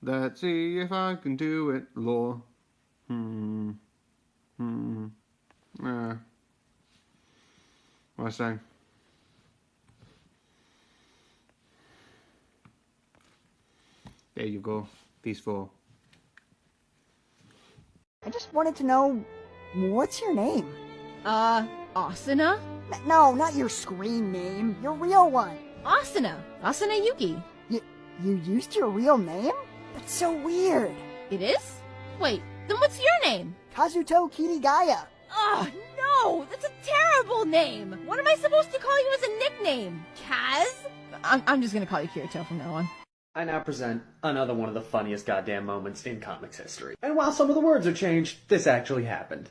Let's see if I can do it, lore. What I say? There you go. These four. I just wanted to know, what's your name? Asuna? No, not your screen name. Your real one. Asuna. Asuna Yuki. You used your real name? That's so weird. It is? Wait, then what's your name? Kazuto Kirigaya. Oh, no! That's a terrible name! What am I supposed to call you as a nickname? Kaz? I'm just gonna call you Kirito from now on. I now present another one of the funniest goddamn moments in comics history. And while some of the words are changed, this actually happened.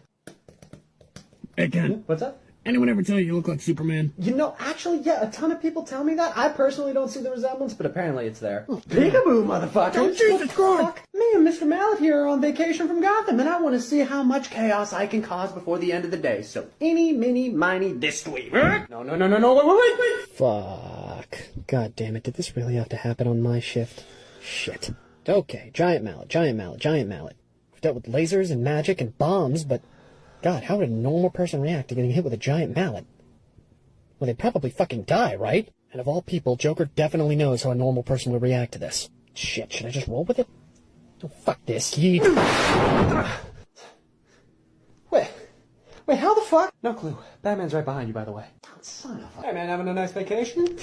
Hey, Ken. What's up? Anyone ever tell you look like Superman? You know, actually, yeah, a ton of people tell me that. I personally don't see the resemblance, but apparently it's there. Peekaboo, motherfucker! Oh, Jesus Christ! Me and Mr. Mallet here are on vacation from Gotham, and I want to see how much chaos I can cause before the end of the day. So, eeny, meeny, miny, this week. No, wait. Fuck. God damn it, did this really have to happen on my shift? Shit. Okay, giant mallet. We've dealt with lasers and magic and bombs, but... God, how would a normal person react to getting hit with a giant mallet? Well, they'd probably fucking die, right? And of all people, Joker definitely knows how a normal person would react to this. Shit, should I just roll with it? Oh, fuck this, yeet. Wait, how the fuck? No clue. Batman's right behind you, by the way. Son of a... Hey, man, having a nice vacation?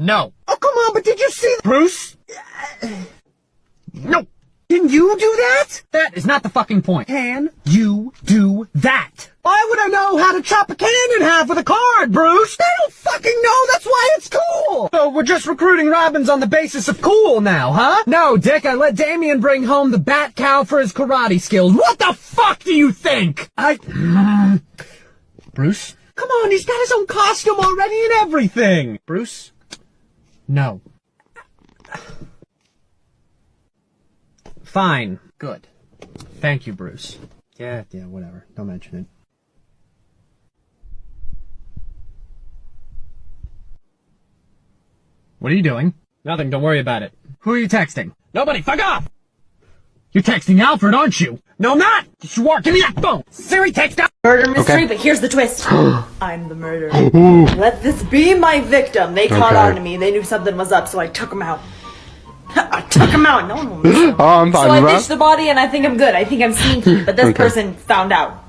No. Oh, come on, but did you see Bruce? No. Can you do that? That is not the fucking point. Can you do that? Why would I know how to chop a can in half with a card, Bruce? They don't fucking know, that's why it's cool! So we're just recruiting Robins on the basis of cool now, huh? No, Dick, I let Damian bring home the Bat Cow for his karate skills. What the fuck do you think? Bruce? Come on, he's got his own costume already and everything! Bruce? No. Fine. Good. Thank you, Bruce. Yeah, whatever. Don't mention it. What are you doing? Nothing, don't worry about it. Who are you texting? Nobody, fuck off! You're texting Alfred, aren't you? No, I'm not! Yes, you are, give me that phone! Siri, text out! Murder mystery, but here's the twist. I'm the murderer. Let this be my victim. They caught on to me. They knew something was up, so I took them out. I took him out. No one will miss him. I'm So fine I with ditched the body, and I think I'm good. I think I'm sneaky, but this person found out.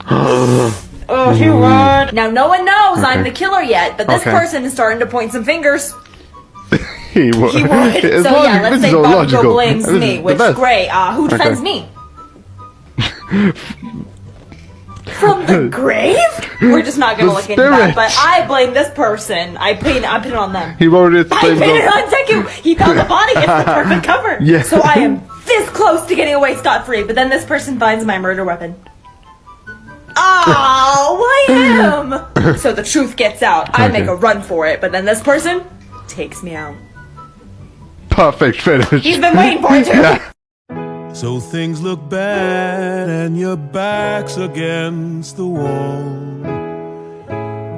Oh, he would. Now, no one knows I'm the killer yet, but this person is starting to point some fingers. He would. He would. So yeah, let's say Bunko blames me, which, great. Who defends me? From the grave? We're just not gonna look into that, but I blame this person. I pin it on them. He wrote it. I pin it on Deku. He found the body. It's the perfect cover. Yeah. So I am this close to getting away scot-free, but then this person finds my murder weapon. Oh, why him? So the truth gets out. I make a run for it, but then this person takes me out. Perfect finish. He's been waiting for it too. Yeah. So things look bad and your back's against the wall.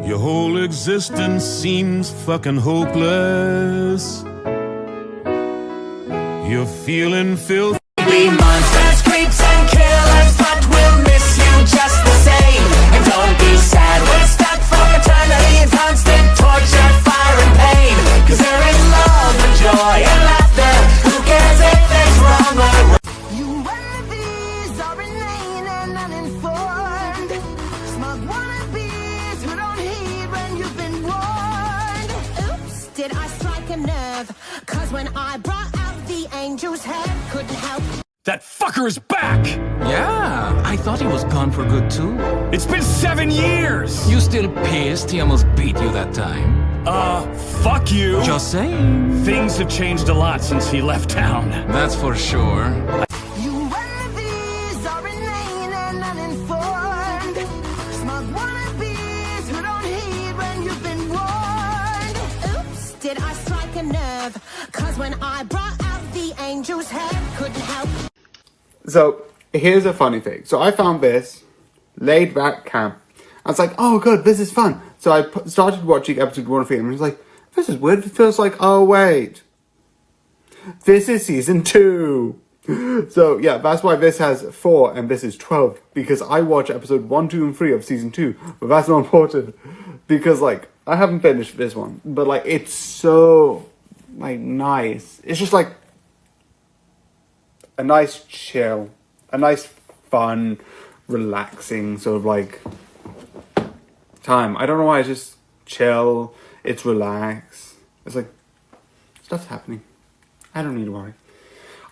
Your whole existence seems fucking hopeless. You're feeling filthy. Monsters, creeps and killers, but we'll miss you just the same. And don't be sad, we're stuck for eternity in constant torture, fire and pain. Cause there is love and joy and laughter. Who cares if there's wrong or right? You wannabes are inane and uninformed. Smug wannabes who don't heed when you've been warned. Oops, did I strike a nerve? Cause when I brought out the angel's head, couldn't help. That fucker is back! Yeah, I thought he was gone for good too. It's been 7 years! You still pissed he almost beat you that time? Fuck you! Just saying. Things have changed a lot since he left town. That's for sure. You wannabes are inane and uninformed. Smug wannabes who don't heed when you've been warned. Oops, did I strike a nerve? Cause 'Cause when I brought out the angel's head, couldn't help. So, here's a funny thing. So, I found this laid back camp. I was like, oh, good, this is fun. So, I started watching episode 1 of it, and I was like, this is weird. It feels like, oh, wait. This is season 2. So, yeah, that's why this has 4 and this is 12. Because I watch episode 1, 2, and 3 of season 2. But that's not important. Because, like, I haven't finished this one. But, like, it's so, like, nice. It's just, like, a nice chill. A nice, fun, relaxing sort of, like, time. I don't know why. It's just chill. It's relaxed. It's, like, stuff's happening. I don't need to worry.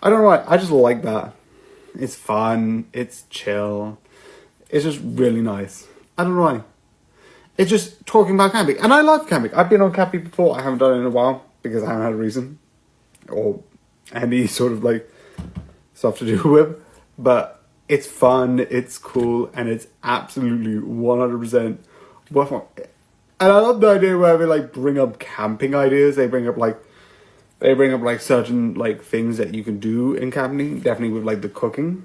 I don't know why. I just like that. It's fun. It's chill. It's just really nice. I don't know why. It's just talking about camping. And I love camping. I've been on camping before. I haven't done it in a while because I haven't had a reason. Or any sort of like stuff to do with. But it's fun. It's cool. And it's absolutely 100% worth it. And I love the idea where they like bring up camping ideas. They bring up like certain like things that you can do in camping. Definitely with like the cooking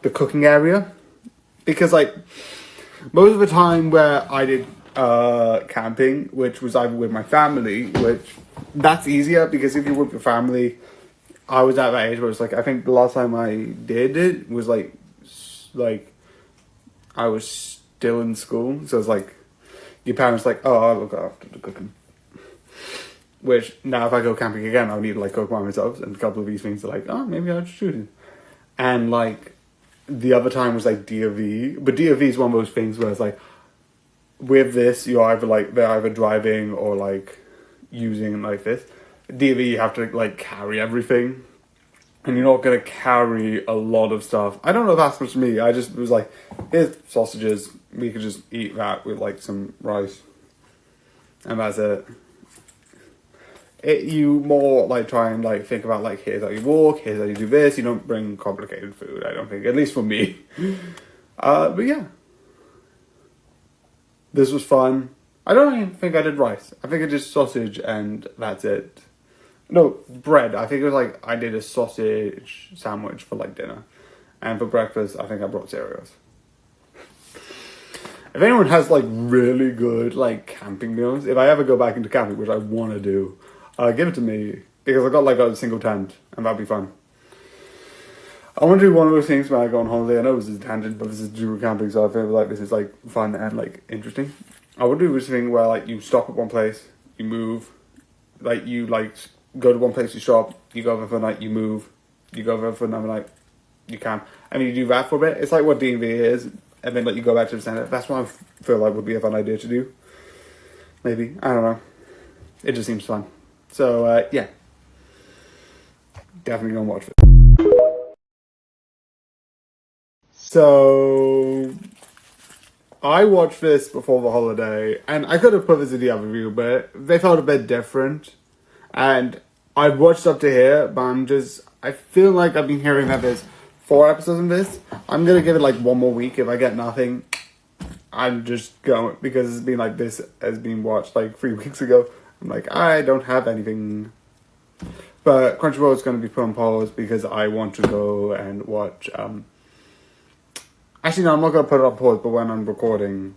the cooking area. Because like most of the time where I did camping, which was either with my family, which that's easier because if you're with your family, I was at that age where it's like, I think the last time I did it was like I was still in school. So it's like, your parents like, oh, I'll look after the cooking. Which, now if I go camping again, I'll need to like cook by myself. And a couple of these things are like, oh, maybe I'll just shoot it. And like, the other time was like DOV. But DOV is one of those things where it's like, with this, you're either like, they're either driving or like, using like this. DOV, you have to like carry everything. And you're not going to carry a lot of stuff. I don't know if that's much for me. I just was like, here's sausages. We could just eat that with like some rice. And that's it. You more like try and like think about like, here's how you walk, here's how you do this. You don't bring complicated food, I don't think. At least for me. But yeah. This was fun. I don't even think I did rice. I think I did sausage and that's it. No, bread. I think it was like, I did a sausage sandwich for like dinner. And for breakfast, I think I brought cereals. If anyone has like really good like camping meals, if I ever go back into camping, which I want to do, give it to me. Because I got like a single tent and that'd be fun. I want to do one of those things when I go on holiday. I know this is a tangent, but this is to do with camping, so I feel like this is like fun and like interesting. I would do this thing where like you stop at one place, you move, like you like go to one place, you stop, you go over for a night, you move, you go over for another night, you camp. I mean, you do that for a bit. It's like what D&V is, and then like you go back to the center. That's what I feel like would be a fun idea to do. Maybe. I don't know. It just seems fun. So, yeah. Definitely gonna watch it. So, I watched this before the holiday, and I could have put this in the other review, but they felt a bit different. And I've watched up to here, but I feel like I've been hearing that there's 4 episodes in this. I'm gonna give it like one more week. If I get nothing, I'm just going, because it's been like, this has been watched like 3 weeks ago. I'm like, I don't have anything. But Crunchyroll is gonna be put on pause because I want to go and watch, actually no, I'm not gonna put it on pause, but when I'm recording,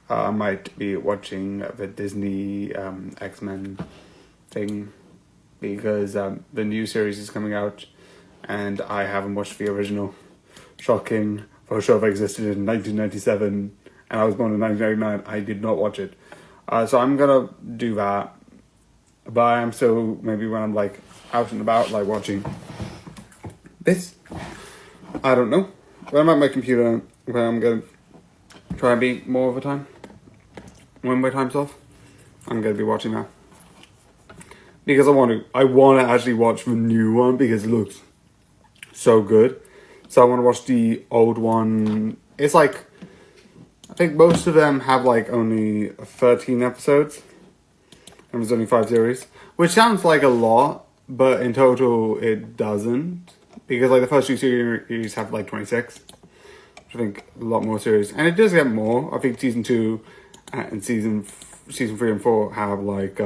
I might be watching the Disney, X-Men thing, because the new series is coming out and I haven't watched the original. Shocking for a show that existed in 1997 and I was born in 1999. I did not watch it, so I'm gonna do that. But I am still, maybe when I'm like out and about, like watching this, I don't know, when I'm at my computer, where I'm gonna try and be more of a time when my time's off, I'm gonna be watching that. Because I want to actually watch the new one because it looks so good. So I want to watch the old one. It's like, I think most of them have like only 13 episodes. And there's only 5 series. Which sounds like a lot, but in total it doesn't. Because like the first 2 series have like 26. Which I think a lot more series. And it does get more. I think season 2 and season season 3 and 4 have like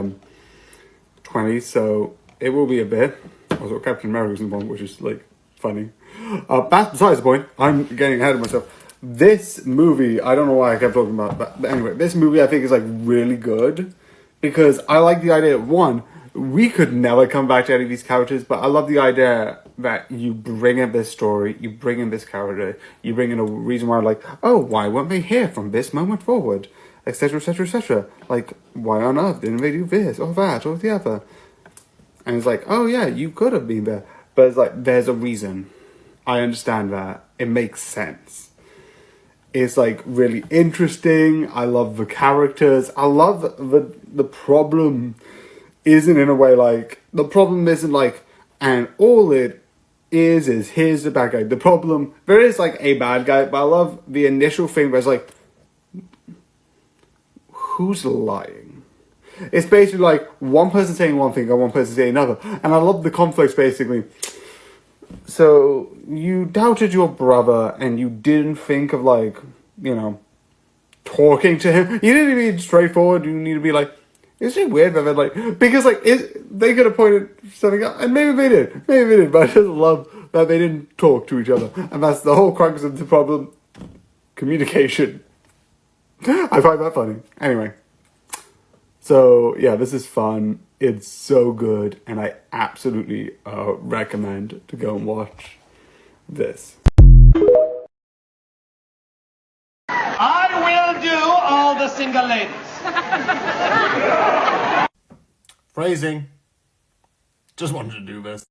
20, so it will be a bit. Also, Captain America's in one, which is like funny. That's besides the point. I'm getting ahead of myself. This movie, I don't know why I kept talking about that, but anyway, this movie I think is like really good because I like the idea. One, we could never come back to any of these characters, but I love the idea that you bring in this story, you bring in this character, you bring in a reason why, like, oh, why weren't they here from this moment forward, etc., etc., etc. Like, why on earth didn't they do this or that or the other? And it's like, oh yeah, you could have been there, but it's like there's a reason. I understand that. It makes sense. It's like really interesting. I love the characters. I love the problem isn't in a way like, the problem isn't like, and all it is here's the bad guy. The problem, there is like a bad guy, but I love the initial thing where it's like, who's lying? It's basically like one person saying one thing and one person saying another. And I love the conflicts basically. So you doubted your brother and you didn't think of like, you know, talking to him. You didn't be straightforward. You need to be like, is it weird that they're like, because like they could have pointed something out, and maybe they did, but I just love that they didn't talk to each other, and that's the whole crux of the problem: communication. I find that funny. Anyway, so yeah, this is fun. It's so good, and I absolutely recommend to go and watch this. I will do all the single ladies. Phrasing. Just wanted to do this.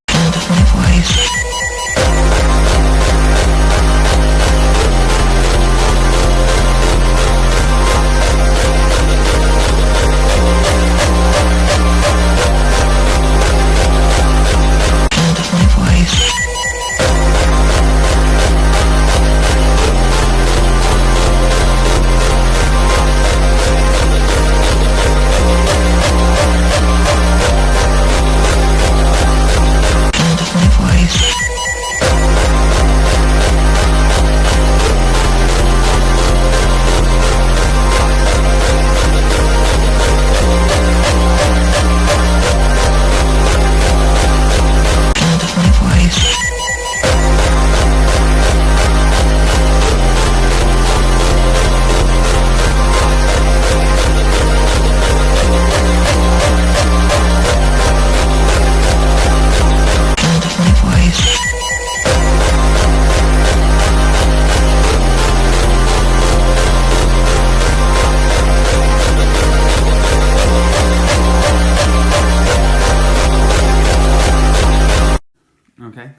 Okay,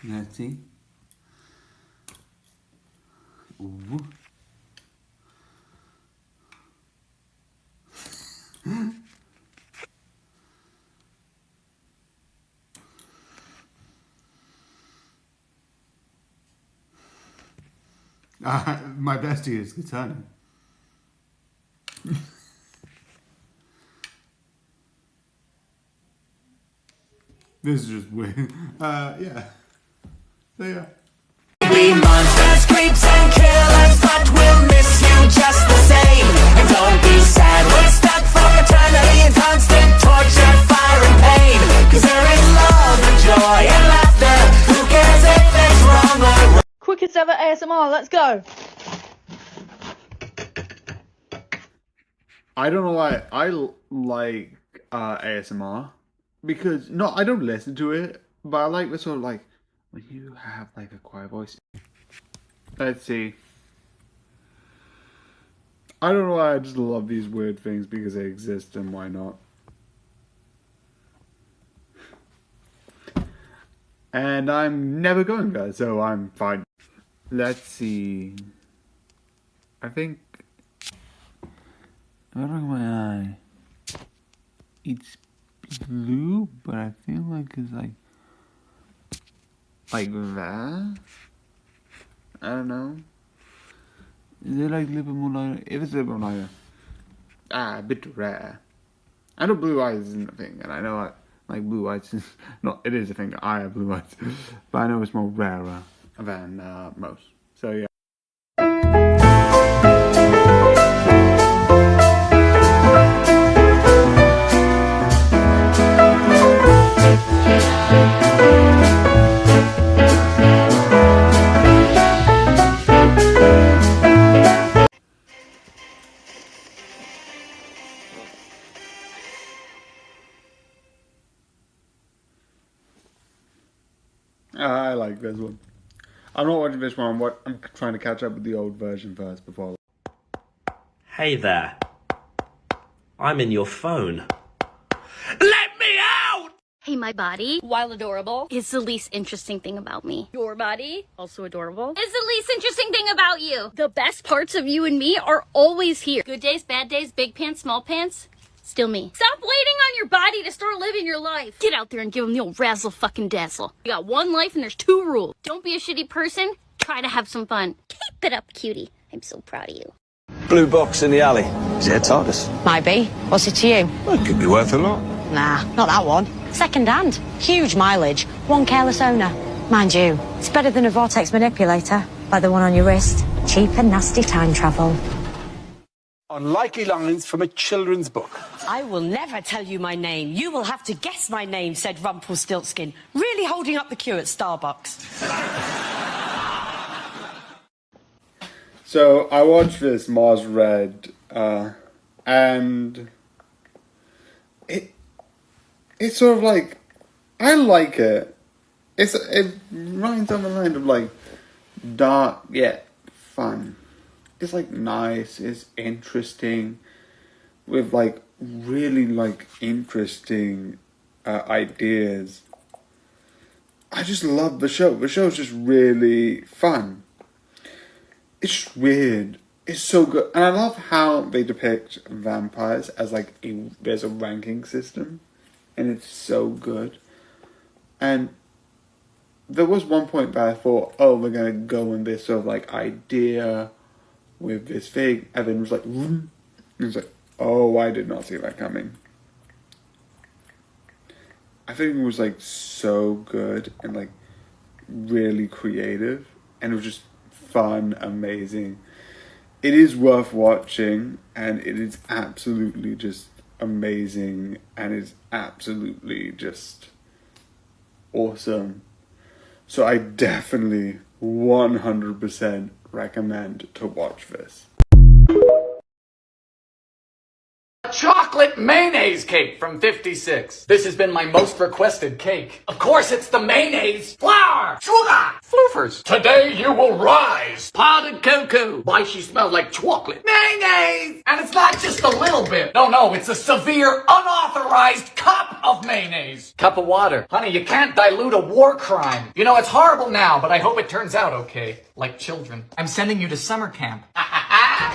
let's see. Ooh. My bestie is Katana. This is just weird. Yeah. So yeah. We monsters, creeps and killers, but we'll miss you just the same. And don't be sad, we're stuck for eternity in constant torture, fire and pain. Cause there is love and joy and laughter. Who cares if it's wrong or right? Quickest ever ASMR, let's go. I don't know why I like ASMR. Because, no, I don't listen to it, but I like the sort of like, when you have like a quiet voice. Let's see. I don't know why I just love these weird things because they exist and why not. And I'm never going there, so I'm fine. Let's see. I think... I don't know my eye. It's blue, but I feel like it's like that. I don't know. Is it like a little bit more lighter? If it's a little bit more lighter, a bit rare. I know blue eyes isn't a thing, and I know like blue eyes is not. It is a thing. I have blue eyes, but I know it's more rarer than most. So yeah. I like this one. I'm not watching this one. I'm trying to catch up with the old version first before. Hey there. I'm in your phone. Let me out! Hey, my body, while adorable, is the least interesting thing about me. Your body, also adorable, is the least interesting thing about you. The best parts of you and me are always here. Good days, bad days, big pants, small pants, still me. Stop waiting on your body to start living your life. Get out there and give them the old razzle fucking dazzle. You got one life and there's 2 rules. Don't be a shitty person, try to have some fun. Keep it up, cutie. I'm so proud of you. Blue box in the alley. Is it a TARDIS? Might be. What's it to you? Well, it could be worth a lot. Nah, not that one. Second hand. Huge mileage. One careless owner. Mind you, it's better than a vortex manipulator, like the one on your wrist. Cheap and nasty time travel. Unlikely lines from a children's book. I will never tell you my name. You will have to guess my name, said Rumpelstiltskin, really holding up the queue at Starbucks. So I watched this Mars Red, and it's sort of like, I like it. It runs on the line of like dark yet fun. It's like nice, it's interesting, with like really like interesting ideas. I just love the show. The show's just really fun. It's weird. It's so good. And I love how they depict vampires as like there's a ranking system. And it's so good. And there was one point that I thought, oh, we're going to go in this sort of like idea with this thing. And then it was like, and it was like, oh, I did not see that coming. I think it was like so good and like really creative. And it was just fun, amazing. It is worth watching, and it is absolutely just amazing, and it's absolutely just awesome. So I definitely 100% recommend to watch this. Chocolate mayonnaise cake from 56. This has been my most requested cake. Of course, it's the mayonnaise, flour, sugar, floofers. Today you will rise. Powdered cocoa. Why she smells like chocolate. Mayonnaise! And it's not just a little bit. No, it's a severe, unauthorized cup of mayonnaise. Cup of water. Honey, you can't dilute a war crime. You know, it's horrible now, but I hope it turns out okay. Like children. I'm sending you to summer camp.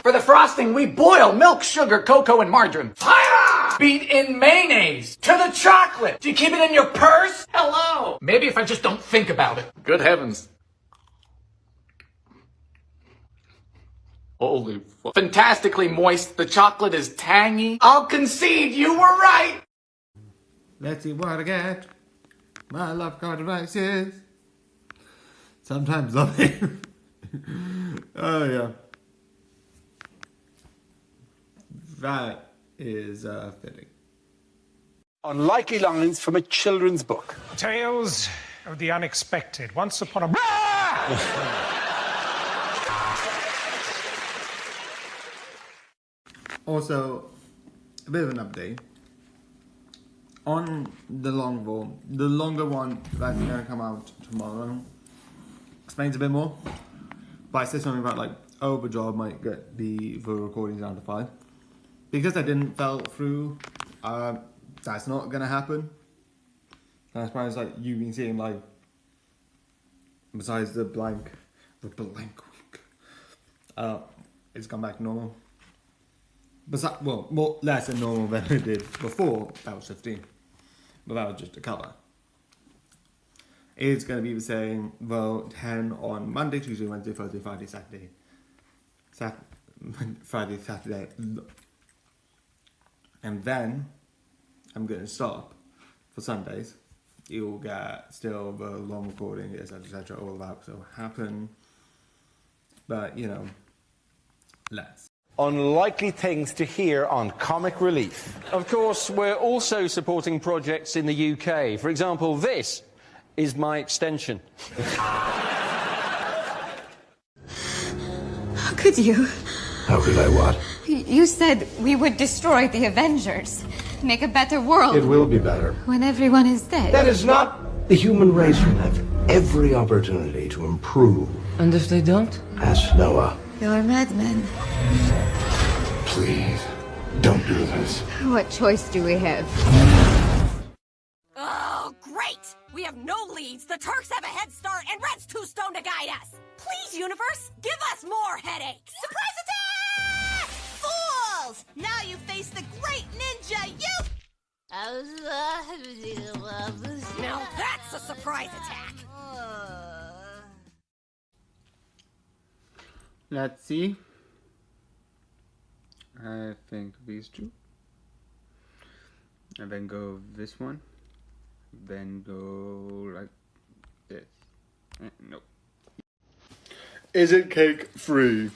For the frosting, we boil milk, sugar, cocoa, and margarine. Fire! Beat in mayonnaise to the chocolate. Do you keep it in your purse? Hello. Maybe if I just don't think about it. Good heavens. Holy fuck. Fantastically moist. The chocolate is tangy. I'll concede you were right. Let's see what I get. My love card devices. Sometimes loving. Oh, yeah. That is fitting. Unlikely lines from a children's book. Tales of the unexpected. Once upon a... Also, a bit of an update. On the long ball, the longer one that's going to come out tomorrow explains a bit more. But I said something about like, oh, the job might get the recordings down to 5. Because I didn't fell through, that's not gonna happen. And as far as like you've been seeing, like besides the blank week, it's gone back to normal. Besides, well, less than normal than it did before. That was 15, but that was just a cover. It's gonna be the same. Well, 10 on Monday, Tuesday, Wednesday, Thursday, Friday, Saturday, Friday, Saturday. And then I'm going to stop for Sundays. You'll get still the long recording, etc. All about so happen. But, you know, less. Unlikely things to hear on Comic Relief. Of course, we're also supporting projects in the UK. For example, this is my extension. How could you? How could I what? You said we would destroy the Avengers, make a better world. It will be better. When everyone is dead. That is not the human race, remember. every opportunity to improve. And if they don't? Ask Noah. You're a madman. Please, don't do this. What choice do we have? Oh, great! We have no leads, the Turks have a head start, and Red's too stoned to guide us! Please, universe, give us more headaches! Surprise attack! Fools! Now you face the great ninja, you... Now that's a surprise attack! Let's see. I think these two. And then go this one. Then go like this. Nope. Is it cake free?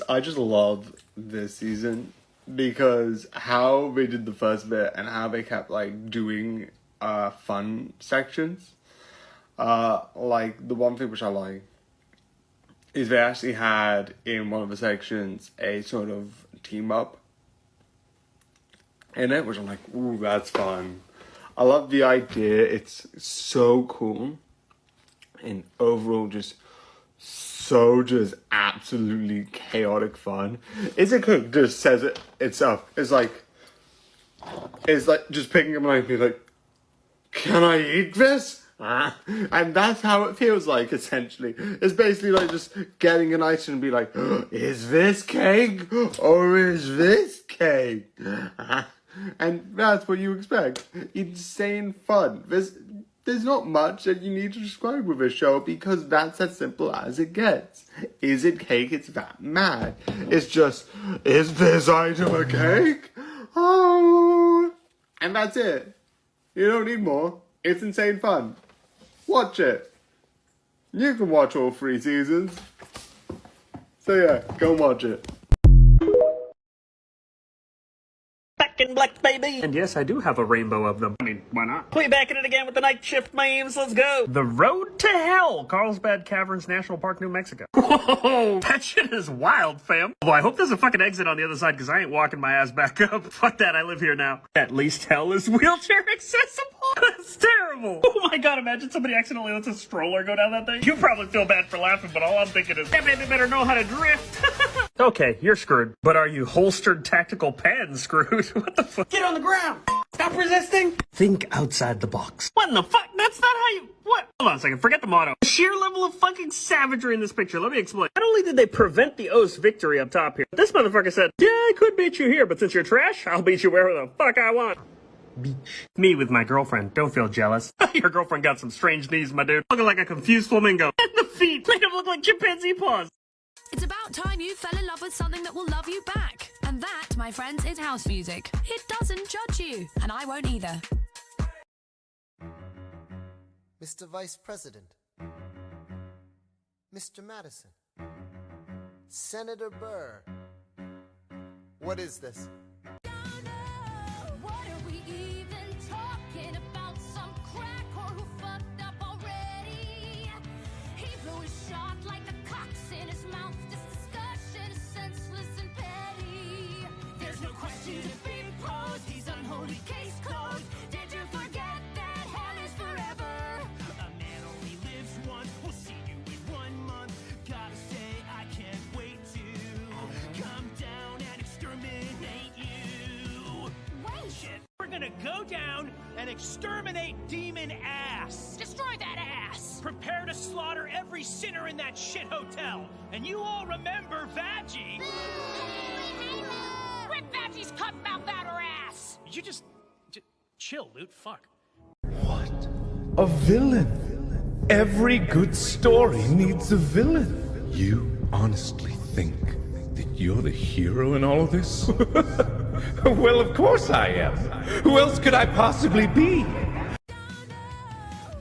I just love this season because how they did the first bit and how they kept like doing fun sections. Like the one thing which I like is they actually had in one of the sections a sort of team up in it, which I'm like, ooh, that's fun. I love the idea. It's so cool. And overall just absolutely chaotic fun. Is it cook just says it itself. It's like just picking up a knife and being like, can I eat this? And that's how it feels like, essentially. It's basically like just getting an item and be like, is this cake or is this cake? And that's what you expect. Insane fun. There's not much that you need to describe with this show because that's as simple as it gets. Is it cake? It's that mad. It's just, is this item a cake? Oh, and that's it. You don't need more. It's insane fun. Watch it. You can watch all 3 seasons. So yeah, go watch it. Back in black, baby. And yes, I do have a rainbow of them. I mean, why not? We back at it again with the night shift memes. Let's go. The Road to Hell, Carlsbad Caverns National Park, New Mexico. Whoa, that shit is wild, fam. Well, I hope there's a fucking exit on the other side because I ain't walking my ass back up. Fuck that, I live here now. At least hell is wheelchair accessible. That's terrible. Oh my god, imagine somebody accidentally lets a stroller go down that thing. You probably feel bad for laughing, but all I'm thinking is, that baby better know how to drift. Okay, you're screwed. But are you holstered tactical pens screwed? What the fuck? Get on the ground! Stop resisting! Think outside the box. What in the fuck? That's not how you... What? Hold on a second, forget the motto. The sheer level of fucking savagery in this picture, let me explain. Not only did they prevent the O's victory up top here, this motherfucker said, yeah, I could beat you here, but since you're trash, I'll beat you wherever the fuck I want. Beach. Me with my girlfriend. Don't feel jealous. Your girlfriend got some strange knees, my dude. Looking like a confused flamingo. And the feet made him look like chimpanzee paws. It's about time you fell in love with something that will love you back. And that, my friends, is house music. It doesn't judge you, and I won't either. Mr. Vice President, Mr. Madison, Senator Burr, what is this? What are we even talking about? Some crack or who fucked up already? He blew his shot like the cocks in his mouth. This discussion is senseless and petty. There's no question to be posed. He's unholy, case closed. Did you forget that hell is forever? A man only lives once. We'll see you in 1 month. Gotta say, I can't wait to come down and exterminate you. Wait! Shit. We're gonna go down and exterminate demon ass. Destroy that ass! Prepare to slaughter every sinner in that shit hotel. And you all remember Vaggie. Rip Vaggie's cutmouth out her ass! You just chill, Loot. Fuck. A villain. Every good story needs a villain. You honestly think that you're the hero in all of this? Well, of course I am. Who else could I possibly be?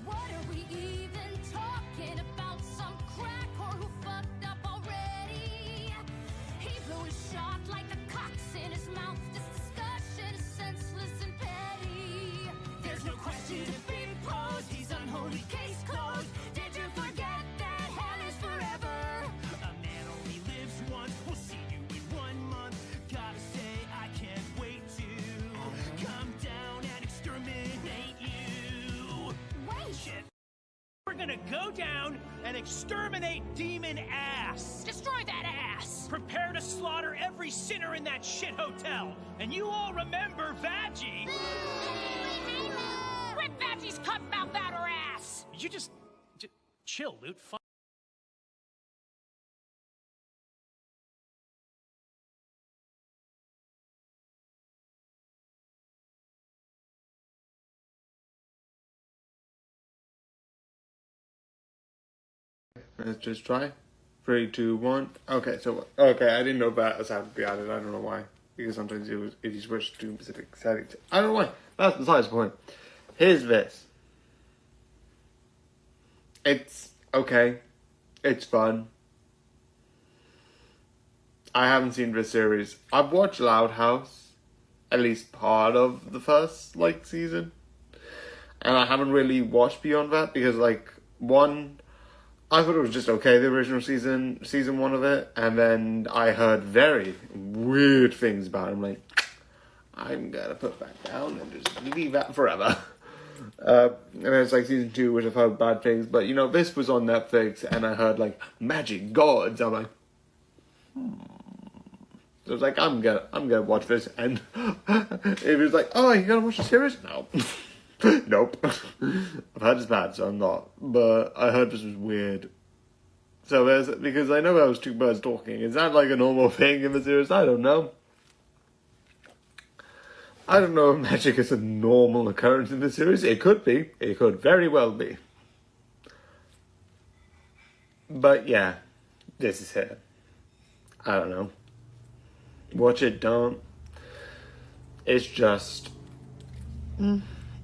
What are we even talking about? Some crack or who fucked up already? He blew his shot like the cocks in his mouth. This discussion is senseless and petty. There's no question to be posed. He's unholy, case closed. Did you forget that hell is forever? A man only lives once. We'll see you in 1 month. Gotta say, I can't wait to come down and exterminate you. gonna go down and exterminate Demon Ass. Destroy that ass! Prepare to slaughter every sinner in that shit hotel. And you all remember Vaggie. Rip Badgie's cut mouth out her ass! You just chill, Loot. Let's just try. 3, 2, 1. Okay, I didn't know that has had to be added. I don't know why. Because sometimes it is switched to specific settings. I don't know why. That's besides the point. Here's this. It's okay. It's fun. I haven't seen this series. I've watched Loud House, at least part of the first season, and I haven't really watched beyond that because one, I thought it was just okay, the original season 1 of it, and then I heard very weird things about it. I'm like, I'm gonna put that down and just leave that forever. And then it's season 2, which I've heard bad things, but this was on Netflix, and I heard magic gods. I'm like, So I was like, I'm gonna watch this, and it was like, oh, you gonna watch the series? No. Nope. I've heard it's bad, so I'm not. But I heard this was weird. So because I know that was two birds talking. Is that a normal thing in the series? I don't know. I don't know if magic is a normal occurrence in the series. It could be. It could very well be. But yeah, this is it. I don't know. Watch it, don't. It's just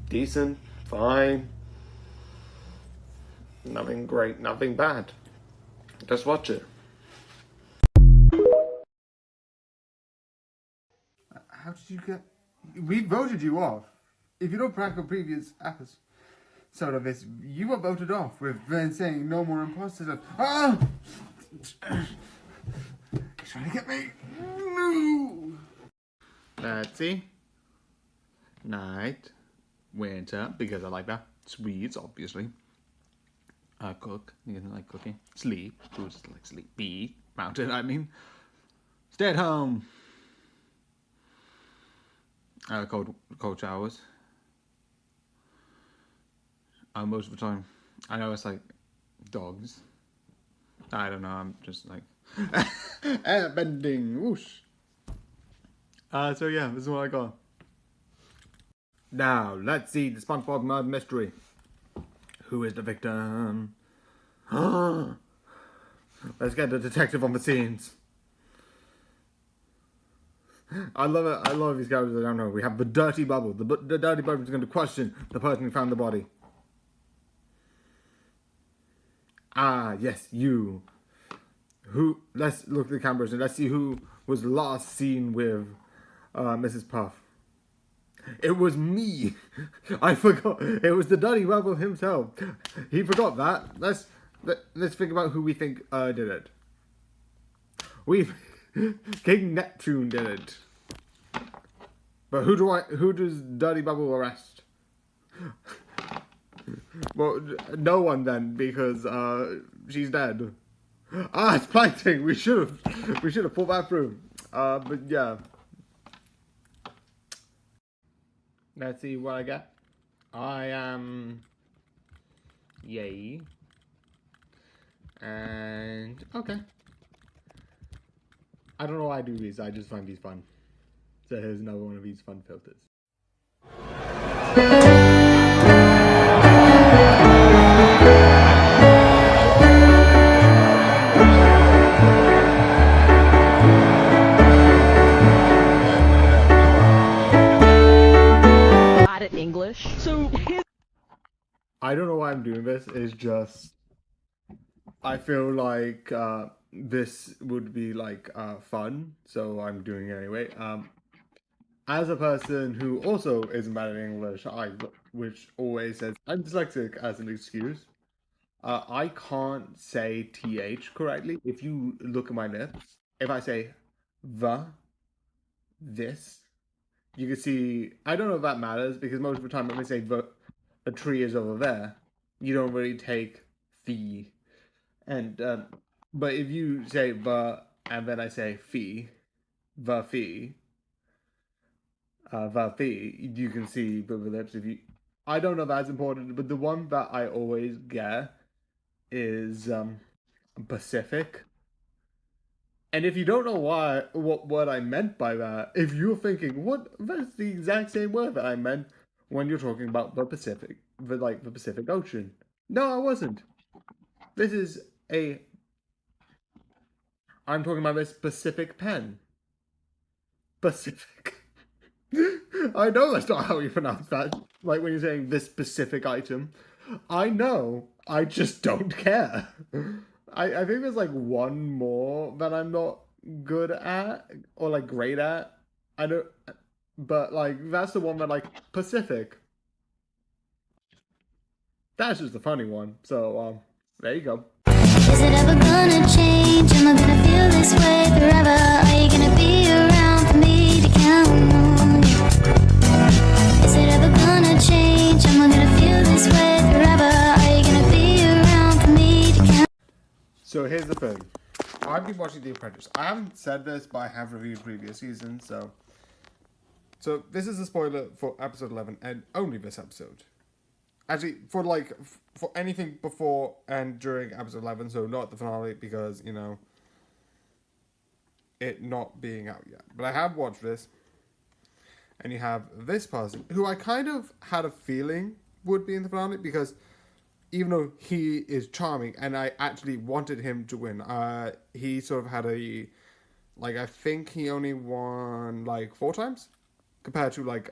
decent, fine. Nothing great, nothing bad. Just watch it. How did you get... We voted you off. If you don't track a previous episode of this, you were voted off with then saying no more imposters. Ah! He's trying to get me. No! Let's see. Night. Winter, because I like that. Sweets, obviously. Cook, you like cooking. Sleep, who just like sleep. Be mountain, I mean. Stay at home. Cold showers. Most of the time. I know it's dogs. I don't know, I'm just air bending, whoosh. So yeah, this is what I got. Now, let's see the SpongeBob murder mystery. Who is the victim? Let's get the detective on the scenes. I love it. I love these characters. I don't know. We have the Dirty Bubble. The Dirty Bubble is going to question the person who found the body. Ah, yes, you. Who? Let's look at the cameras and let's see who was last seen with Mrs. Puff. It was me. I forgot. It was the Dirty Bubble himself. He forgot that. Let's think about who we think did it. King Neptune did it. But who does Dirty Bubble arrest? Well, no one then, because she's dead. Ah, it's Plankton. We should have pulled that through. But yeah. Let's see what I get. I am yay. And okay. I don't know why I do these, I just find these fun. So here's another one of these fun filters. Bad at English. So I don't know why I'm doing this, it's just I feel like this would be fun, so I'm doing it anyway. As a person who also isn't bad at English, which always says I'm dyslexic as an excuse, I can't say TH correctly. If you look at my lips, if I say this, you can see, I don't know if that matters, because most of the time when I say the tree is over there, you don't really take fee. And but if you say the and then I say fee, the fee, you can see the lips. If you, I don't know if that's important, but the one that I always get is Pacific. And if you don't know what I meant by that, if you're thinking that's the exact same word that I meant when you're talking about the Pacific, the Pacific Ocean. No, I wasn't. This is I'm talking about this Pacific pen. Pacific. I know that's not how you pronounce that. Like when you're saying this specific item. I know. I just don't care. I think there's like one more that I'm not good at or like great at. I don't, but like that's the one that like Pacific. That's just the funny one. So there you go. Is it ever gonna change? Am I gonna feel this way forever? Are you gonna be around for me to count on you? Is it ever gonna change? Am I gonna feel this way forever? Are you gonna be around for me to count? So here's the thing. I've been watching The Apprentice. I haven't said this, but I have reviewed previous seasons, so this is a spoiler for episode 11 and only this episode. Actually, for anything before and during episode 11, so not the finale because, you know, it not being out yet. But I have watched this, and you have this person who I kind of had a feeling would be in the finale because even though he is charming and I actually wanted him to win, he sort of had I think he only won like 4 times compared to like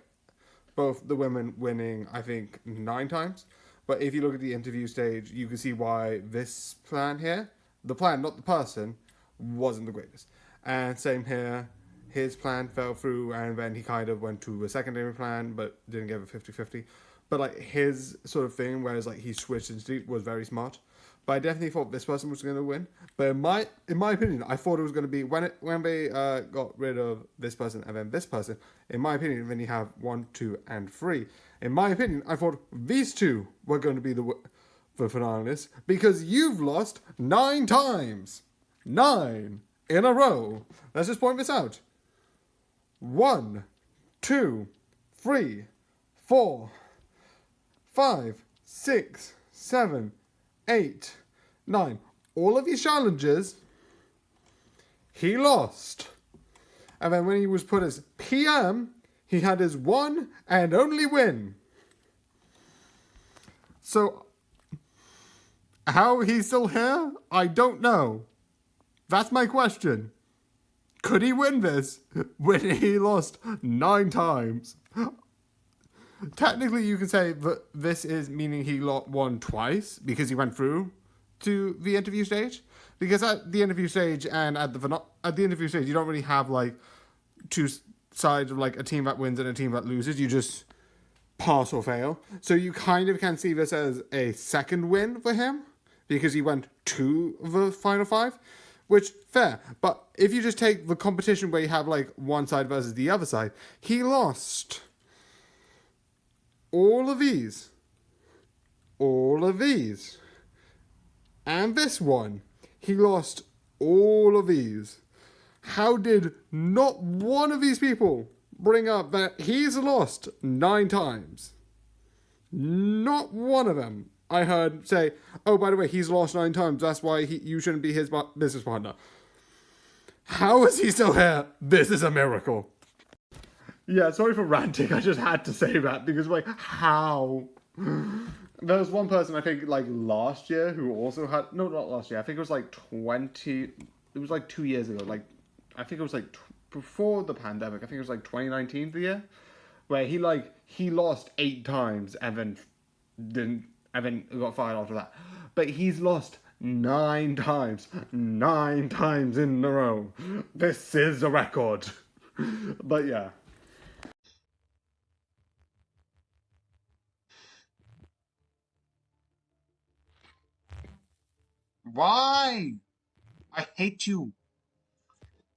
both the women winning, I think, 9 times. But if you look at the interview stage, you can see why this plan here, the plan, not the person, wasn't the greatest. And same here, his plan fell through and then he kind of went to a secondary plan but didn't give it 50-50. But like his sort of thing, whereas like he switched into was very smart. But I definitely thought this person was going to win. But in my opinion, I thought it was going to be when they got rid of this person and then this person. In my opinion, then you have 1, 2, and 3. In my opinion, I thought these 2 were going to be the finalists because you've lost 9 times, 9 in a row. Let's just point this out. 1, 2, 3, 4, 5, 6, 7, 8, 9. All of these challenges, he lost. And then when he was put as PM, he had his one and only win. So, how he's still here, I don't know. That's my question. Could he win this when he lost 9 times? Technically, you could say that this is meaning he won twice because he went through to the interview stage. Because at the interview stage and at the interview stage, you don't really have like 2 sides of like a team that wins and a team that loses. You just pass or fail. So you kind of can see this as a second win for him because he went to the final 5, which fair. But if you just take the competition where you have like one side versus the other side, he lost all of these, and this one. He lost all of these. How did not one of these people bring up that he's lost 9 times? Not one of them I heard say, oh, by the way, he's lost 9 times. That's why you shouldn't be his business partner. How is he still here? This is a miracle. Yeah, sorry for ranting. I just had to say that because, like, how? There was one person, I think, like, last year who also had... No, not last year. I think it was, like, 20... It was, like, 2 years ago. Like, I think it was, like, before the pandemic. I think it was, like, 2019 the year. Where he lost 8 times and then got fired after that. But he's lost 9 times. 9 times in a row. This is a record. But, yeah. Why? I hate you.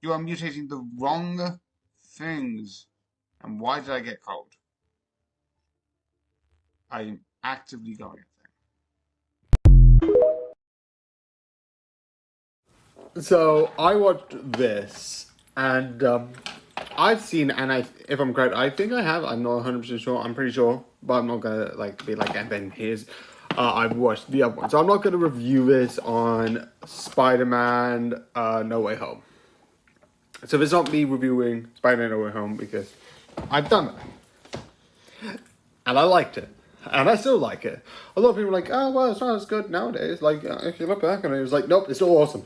You are mutating the wrong things. And why did I get cold? I am actively going at them. So I watched this, and I've seen, and if I'm correct, I think I have. I'm not 100% sure. I'm pretty sure, but I'm not gonna like be like, and then here's. I've watched the other one, so I'm not gonna review this on Spider-Man No Way Home. So it's not me reviewing Spider-Man No Way Home because I've done it, and I liked it. And I still like it. A lot of people are like, oh, well, it's not as good nowadays. Like, if you look back on it, it was like, nope, it's still awesome.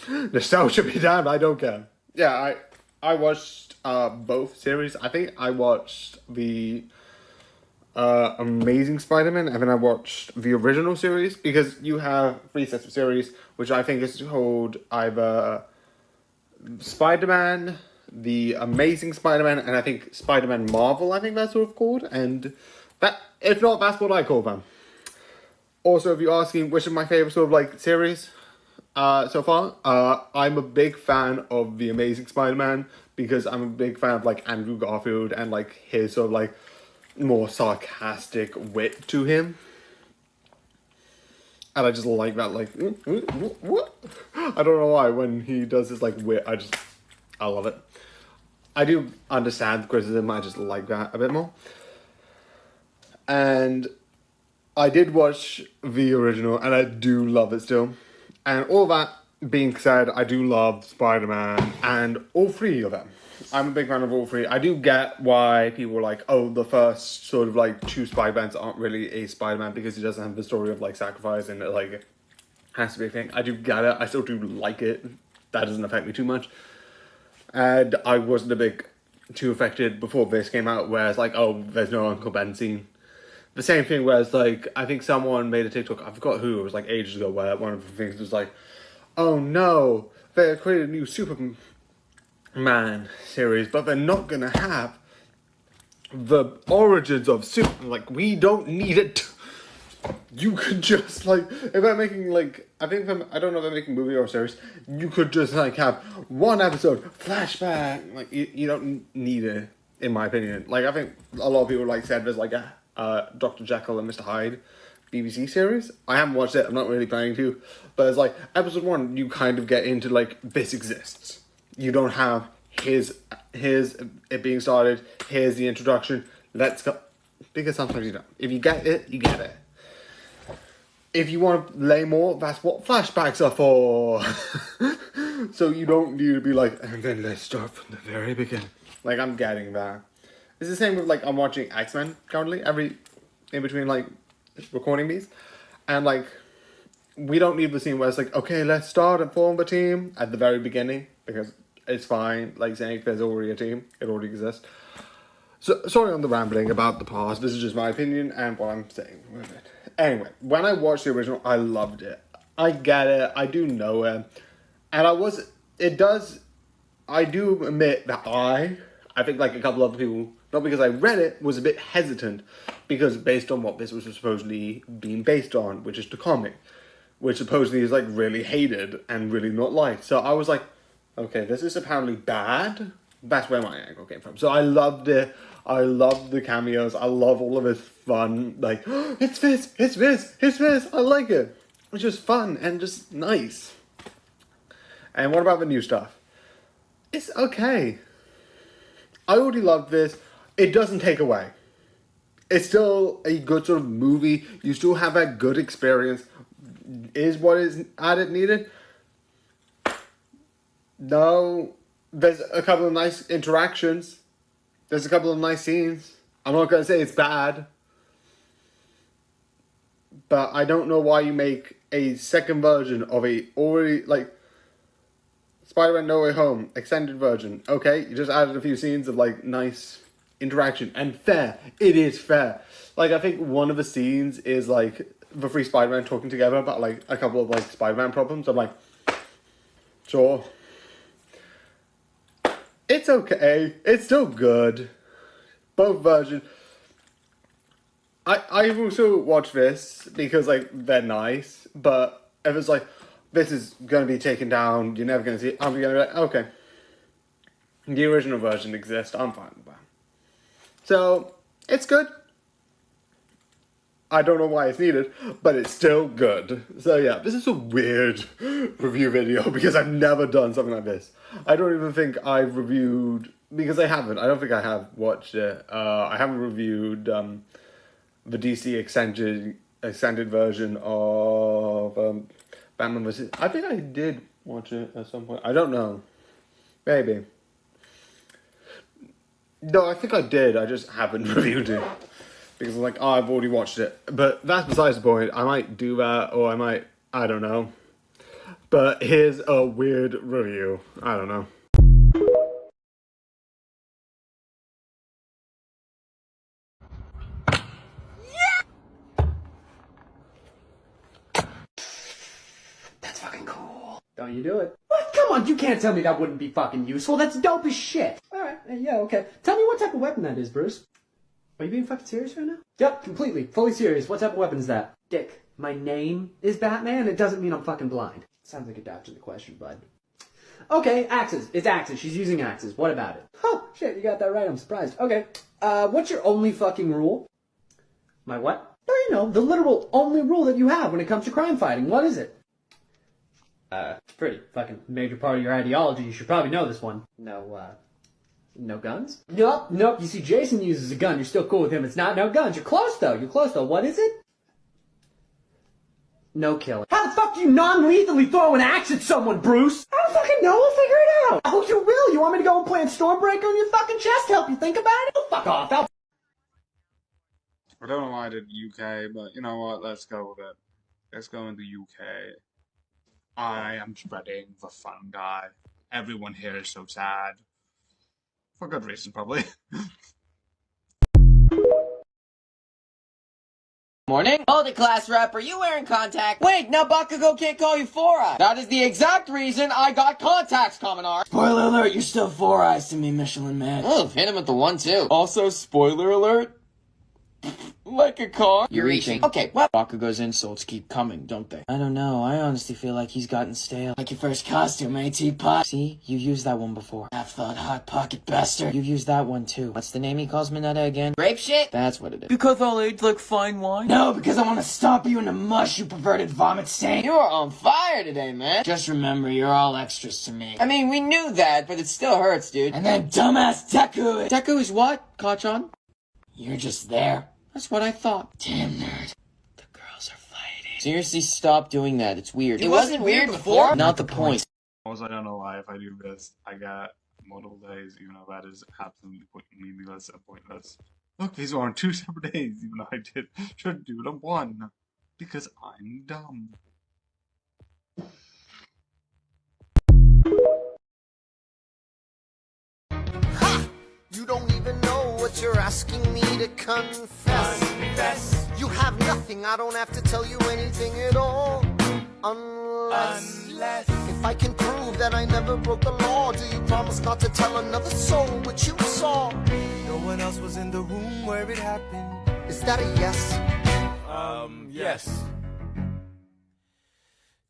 Nostalgia be damned, I don't care. Yeah, I watched both series. I think I watched the Amazing Spider-Man, and then I watched the original series, because you have 3 sets of series, which I think is called either Spider-Man, the Amazing Spider-Man, and I think Spider-Man Marvel, I think that's sort of called, and that, if not, that's what I call them. Also, if you're asking which of my favorite sort of like series so far, I'm a big fan of the Amazing Spider-Man, because I'm a big fan of like Andrew Garfield and like his sort of like more sarcastic wit to him. And I just like that, like, what? I don't know why, when he does this like wit, I love it. I do understand the criticism, I just like that a bit more. And I did watch the original, and I do love it still. And all that being said, I do love Spider-Man, and all 3 of them. I'm a big fan of all 3. I do get why people are like, oh, the first sort of like 2 Spider-Mans aren't really a Spider-Man because he doesn't have the story of like sacrifice and it like has to be a thing. I do get it. I still do like it. That doesn't affect me too much. And I wasn't a big too affected before this came out, where it's like, oh, there's no Uncle Ben scene. The same thing, whereas, like, I think someone made a TikTok, I forgot who, it was, like, ages ago, where one of the things was, like, oh, no, they created a new Superman series, but they're not gonna have the origins of Superman. Like, we don't need it. You could just, like, if they're making, like, I don't know if they're making a movie or a series, you could just, like, have one episode, flashback. Like, you don't need it, in my opinion. Like, I think a lot of people, like, said there's, like, Dr. Jekyll and Mr. Hyde BBC series. I haven't watched it, I'm not really planning to, but it's like episode 1, you kind of get into like, this exists. You don't have here's it being started, here's the introduction, let's go, because sometimes you don't. If you get it, you get it. If you want to lay more, that's what flashbacks are for. So you don't need to be like, and then let's start from the very beginning. Like, I'm getting that. It's the same with, like, I'm watching X-Men currently, in between, like, recording these. And, like, we don't need the scene where it's like, okay, let's start and form the team at the very beginning, because it's fine, like, saying there's already a team, it already exists. So, sorry on the rambling about the past, this is just my opinion and what I'm saying with it. Anyway, when I watched the original, I loved it. I get it, I do know it. And I do admit that I think like a couple other people, not because I read it, was a bit hesitant, because based on what this was supposedly being based on, which is the comic, which supposedly is like really hated and really not liked. So I was like, okay, this is apparently bad. That's where my angle came from. So I loved it. I loved the cameos. I love all of his fun. Like, oh, it's this. I like it. It's just fun and just nice. And what about the new stuff? It's okay. I already loved this. It doesn't take away. It's still a good sort of movie. You still have that good experience. Is what is added needed? No. There's a couple of nice interactions. There's a couple of nice scenes. I'm not going to say it's bad. But I don't know why you make a second version of a already, like, Spider-Man No Way Home, extended version. Okay, you just added a few scenes of, like, nice interaction. And fair. It is fair. Like, I think one of the scenes is, like, the 3 Spider-Man talking together about, like, a couple of, like, Spider-Man problems. I'm like, sure. It's okay. It's still good. Both versions. I also watch this because, like, they're nice. But if it's like, this is going to be taken down, you're never going to see it, I'm going to be like, okay. The original version exists, I'm fine with that. So, it's good. I don't know why it's needed, but it's still good. So yeah, this is a weird review video because I've never done something like this. I don't even think I've reviewed, because I haven't. I don't think I have watched it. I haven't reviewed the DC extended version of Batman vs. I think I did watch it at some point. I don't know. Maybe. No, I think I did. I just haven't reviewed it. Because I'm like, oh, I've already watched it. But that's besides the point. I might do that, or I don't know. But here's a weird review. I don't know. That's fucking cool. Don't you do it. What? Come on, you can't tell me that wouldn't be fucking useful. That's dope as shit. Alright, yeah, okay. Tell me what type of weapon that is, Bruce. Are you being fucking serious right now? Yep, completely. Fully serious. What type of weapon is that? Dick, my name is Batman. It doesn't mean I'm fucking blind. Sounds like a dodge in the question, bud. Okay, axes. It's axes. She's using axes. What about it? Huh, shit, you got that right. I'm surprised. Okay, what's your only fucking rule? My what? Oh, you know, the literal only rule that you have when it comes to crime fighting. What is it? Pretty fucking major part of your ideology. You should probably know this one. No guns? Nope. You see, Jason uses a gun. You're still cool with him. It's not no guns. You're close, though. What is it? No killing. How the fuck do you non-lethally throw an axe at someone, Bruce? I don't fucking know. We'll figure it out. Oh, you will? You want me to go and plant Stormbreaker on your fucking chest to help you think about it? Oh, fuck off. I don't know why I did UK, but you know what? Let's go with it. Let's go into UK. I am spreading the fun guy. Everyone here is so sad. For good reason, probably. Morning. Hold it, class rep. Are you wearing contacts? Wait, now Bakugo can't call you Four Eyes. That is the exact reason I got contacts, Commodore. Spoiler alert, you're still Four Eyes to me, Michelin Man. Oh, hit him with the 1-2. Also, spoiler alert. Like a car. You're reaching. Okay, well. Bakugo's insults keep coming, don't they? I don't know. I honestly feel like he's gotten stale. Like your first costume, eh, Teapot? See? You used that one before. Half-thought, hot pocket bastard. You've used that one, too. What's the name he calls Mineta again? Grape shit? That's what it is. Because I'll age like fine wine? No, because I want to stomp you in the mush, you perverted vomit stain. You are on fire today, man. Just remember, you're all extras to me. I mean, we knew that, but it still hurts, dude. And then dumbass Deku. Deku is what, Kachan? You're just there. That's what I thought. Damn nerd. The girls are fighting. Seriously, stop doing that. It's weird. It wasn't weird before? Not the point. Also, I don't know why if I do this, I got multiple days, even though that is absolutely meaningless and pointless. Look, these are on 2 separate days, even though I should do it on 1. Because I'm dumb. Ha! You don't even know what you're asking me to confess. You have nothing, I don't have to tell you anything at all. Unless if I can prove that I never broke the law, do you promise not to tell another soul what you saw? No one else was in the room where it happened. Is that a yes? Yes.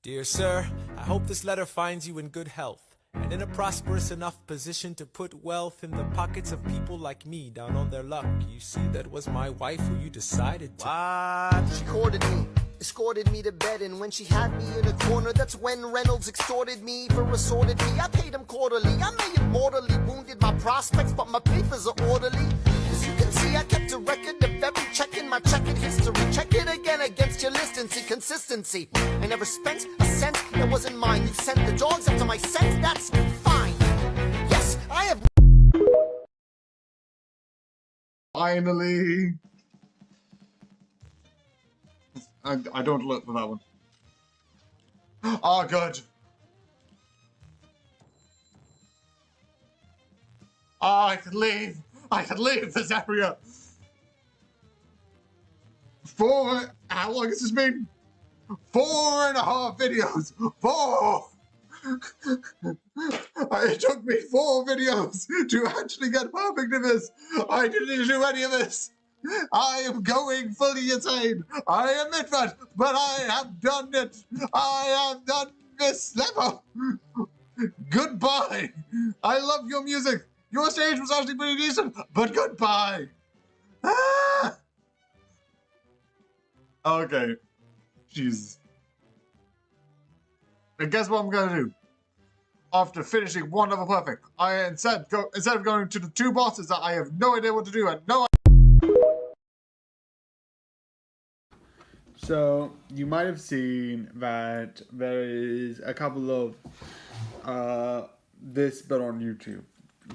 Dear sir, I hope this letter finds you in good health and in a prosperous enough position to put wealth in the pockets of people like me down on their luck. You see, that was my wife who you decided to. What? She courted me, escorted me to bed, and when she had me in a corner, that's when Reynolds extorted me for assaulted me. I paid him quarterly. I may have mortally wounded my prospects, but my papers are orderly. As you can see, I kept a record of every check in my checkered history. Check it again against your list and see consistency. I never spent a cent that wasn't mine. You sent the dogs after my scent, that's fine. Yes, I have... Finally! I don't look for that one. Oh, good. Oh, I could leave. I could leave this area. How long has this been? 4.5 videos. 4. It took me 4 videos to actually get perfect in this. I didn't do any of this. I am going fully insane. I admit that, but I have done it. I have done this level. Goodbye. I love your music. Your stage was actually pretty decent, but goodbye. Ah! Okay. Jesus. And guess what I'm gonna do? After finishing one level perfect, I instead of going to the two bosses that I have no idea what to do and no. So you might have seen that there is a couple of this, but on YouTube,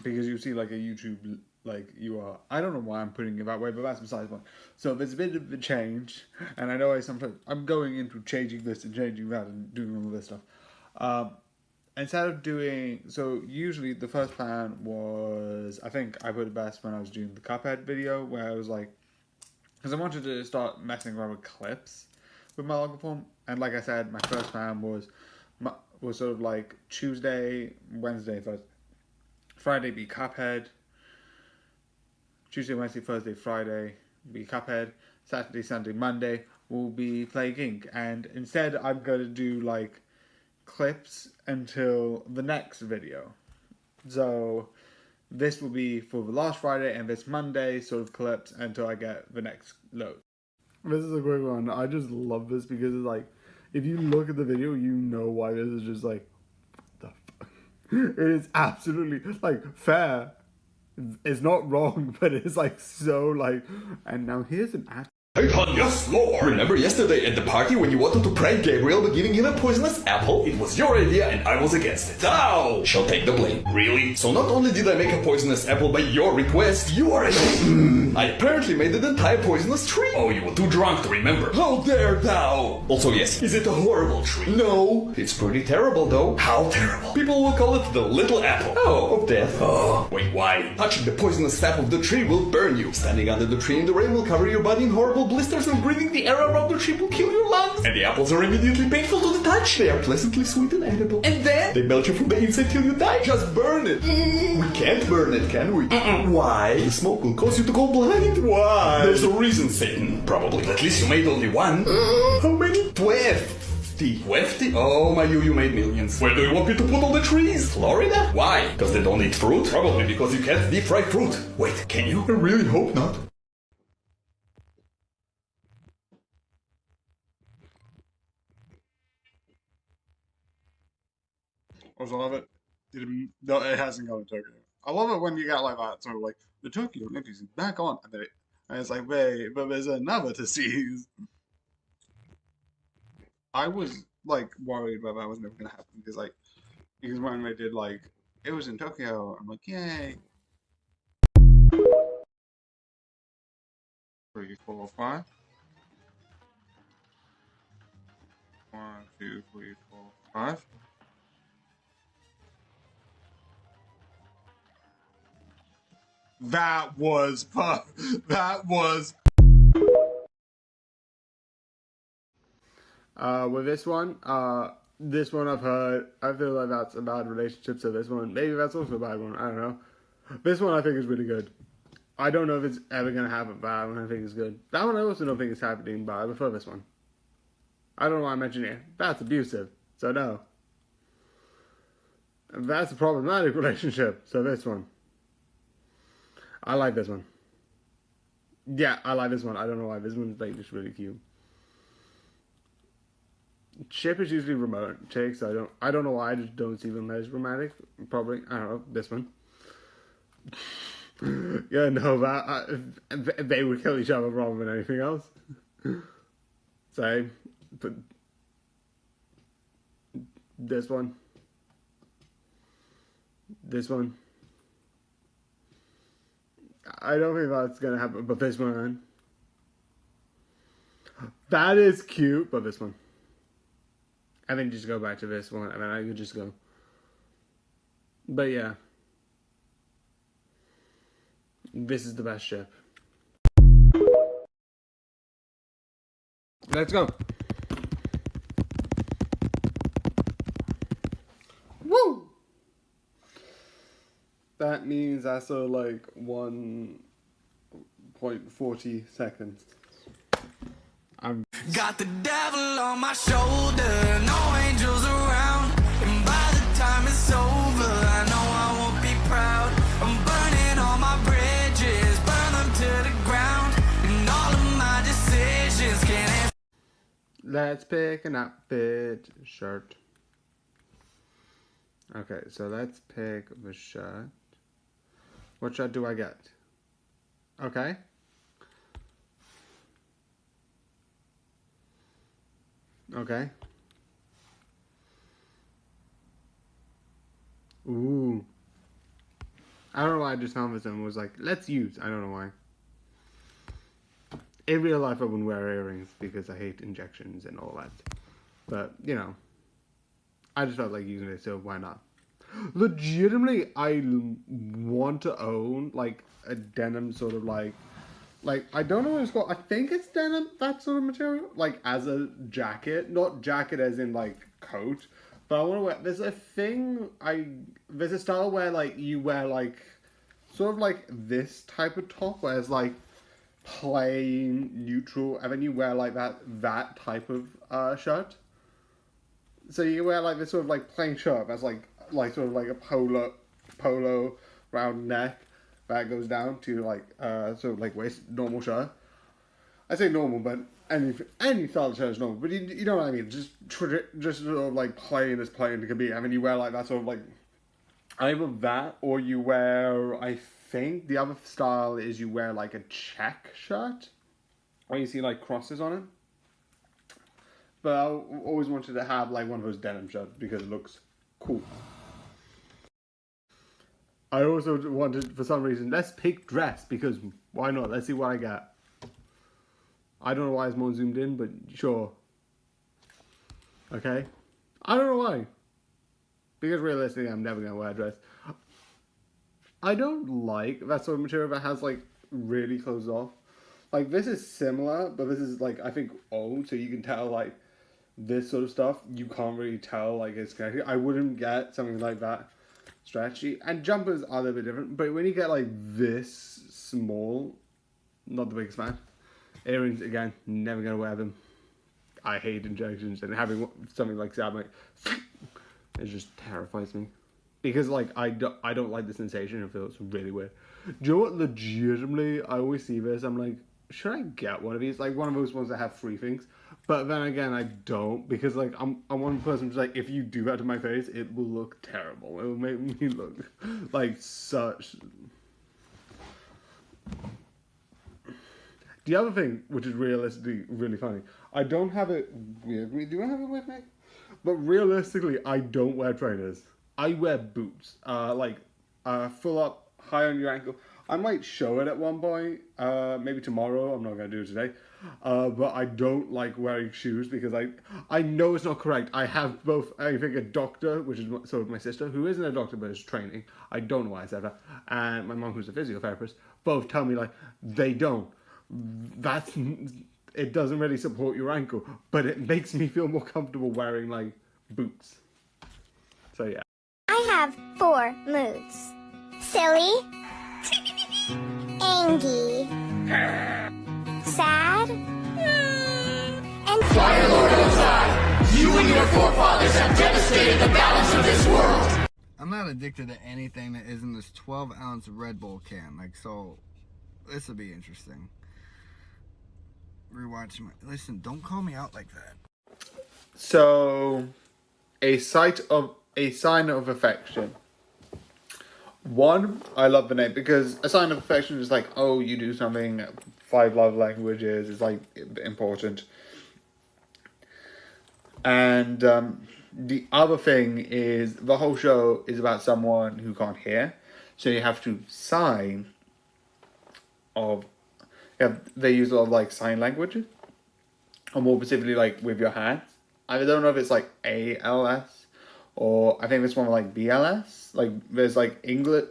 because you see like a YouTube like URL. I don't know why I'm putting it that way, but that's besides the point. So there's a bit of a change, and I know I'm going into changing this and changing that and doing all of this stuff. Instead of doing, so usually the first plan was, I think I put it best when I was doing the Cuphead video, where I was like, because I wanted to start messing around with clips with my longer form, and like I said, my first plan was sort of like Tuesday, Wednesday, Thursday, Friday be Cuphead, Tuesday, Wednesday, Thursday, Friday be Cuphead, Saturday, Sunday, Monday will be Plague Inc. And instead I'm going to do like clips until the next video. So this will be for the last Friday, and this Monday sort of clips until I get the next load. This is a quick one. I just love this because it's like, if you look at the video, you know why this is just like, what the fuck? It is absolutely like fair. It's not wrong, but it's like so like, and now here's an ad. Yes, Lord! Remember yesterday at the party when you wanted to prank Gabriel by giving him a poisonous apple? It was your idea and I was against it. Thou shall take the blame. Really? So not only did I make a poisonous apple by your request, you are I apparently made an entire poisonous tree. Oh, you were too drunk to remember. How dare thou! Also, yes, is it a horrible tree? No. It's pretty terrible though. How terrible? People will call it the little apple. Oh, of death. Oh. Wait, why? Touching the poisonous sap of the tree will burn you. Standing under the tree in the rain will cover your body in horrible blisters, and breathing the air around the tree will kill your lungs. And the apples are immediately painful to the touch. They are pleasantly sweet and edible. And then they melt you from the inside till you die. Just burn it. We can't burn it, can we? Why? The smoke will cause you to go blind. Why? There's a reason, Satan. Probably. At least you made only one. How many? 12. Oh my, you made millions. Where do you want me to put all the trees? Florida? Why? Because they don't eat fruit? Probably because you can't deep fry fruit. Wait, can you? I really hope not. I love it. No, it hasn't gone to Tokyo. I love it when you got like that sort of like the Tokyo Olympics is back on, and it's like, wait, but there's another to seize. I was like worried about that was never gonna happen because when they did like it was in Tokyo, I'm like, yay. 3, 4, 5. 1, 2, 3, 4, 5. That was with this one I've heard, I feel like that's a bad relationship, so this one, maybe that's also a bad one, I don't know. This one I think is really good. I don't know if it's ever going to happen, but that one I think is good. That one I also don't think is happening, but I prefer this one. I don't know why I mentioned it. That's abusive, so no. And that's a problematic relationship, so this one. I like this one. Yeah, I like this one. I don't know why. This one's like just really cute. Chip is usually romantic, so I don't know why I just don't see them as romantic. Probably, I don't know, this one. Yeah, no, they would kill each other rather than anything else. So, but this one. This one. I don't think that's gonna happen, but this one. That is cute, but this one. I think just go back to this one, and then I could just go. But yeah. This is the best ship. Let's go. Woo! That means I saw like 1.40 seconds. Got the devil on my shoulder, no angels around, and by the time it's over, I know I won't be proud. I'm burning all my bridges, burn them to the ground, and all of my decisions can't Let's pick an outfit. Shirt. Okay, so let's pick the shirt. What shirt do I get? Okay. Okay. Ooh. I don't know why I just found this and was like, let's use. I don't know why. In real life, I wouldn't wear earrings because I hate injections and all that. But, you know, I just felt like using it, so why not? Legitimately, I want to own, like, a denim sort of, like, I don't know what it's called. I think it's denim, that sort of material. Like, as a jacket. Not jacket as in, like, coat. But I want to wear, there's a thing, there's a style where, like, you wear, like, sort of like this type of top, where it's, like, plain, neutral, and then you wear, like, that type of shirt. So you wear, like, this sort of, like, plain shirt that's, like sort of, like, a polo round neck that goes down to, like, sort of, like, waist, normal shirt. I say normal, but any style of shirt is normal, but you know what I mean, just sort of, like, plain as plain it can be, and then you wear, like, that sort of, like, either that, or you wear, I think, the other style is you wear, like, a check shirt, where you see, like, crosses on it. But I always wanted to have, like, one of those denim shirts, because it looks cool. I also wanted, for some reason, let's pick dress, because why not? Let's see what I get. I don't know why it's more zoomed in, but sure. Okay? I don't know why. Because realistically, I'm never going to wear a dress. I don't like that sort of material that has, like, really closed off. Like, this is similar, but this is, like, I think old, so you can tell, like, this sort of stuff, you can't really tell, like, it's connected. I wouldn't get something like that stretchy. And jumpers are a little bit different, but when you get, like, this small, not the biggest fan. Earrings, again, never going to wear them. I hate injections, and having something like that, like, it just terrifies me. Because, like, I don't like the sensation. It feels really weird. Do you know what? Legitimately, I always see this. I'm like, should I get one of these? Like, one of those ones that have 3 things. But then again, I don't. Because, like, I'm one person who's like, if you do that to my face, it will look terrible. It will make me look like such... The other thing, which is realistically really funny, I don't have it weirdly. Do I have it with me? But realistically, I don't wear trainers. I wear boots. Full up, high on your ankle. I might show it at one point, maybe tomorrow. I'm not going to do it today. But I don't like wearing shoes because I know it's not correct. I have both, I think, a doctor, which is sort of my sister, who isn't a doctor but is training. I don't know why I said that. And my mom, who's a physiotherapist, both tell me, like, they don't. It doesn't really support your ankle, but it makes me feel more comfortable wearing, like, boots. So, yeah. I have 4 moods. Silly. Angry. Sad. And Fire Lord Ozai, you and your forefathers have devastated the balance of this world. I'm not addicted to anything that isn't this 12-ounce Red Bull can. Like, so, this will be interesting. Rewatch my... Listen, don't call me out like that. So, a sign of affection. 1, I love the name because a sign of affection is like, oh, you do something. 5 love languages is like important. And the other thing is the whole show is about someone who can't hear, so you have to sign of. They use a lot of, like, sign languages, or more specifically, like, with your hands. I don't know if it's, like, ALS, or I think this one, like, BLS. Like, there's, like, English,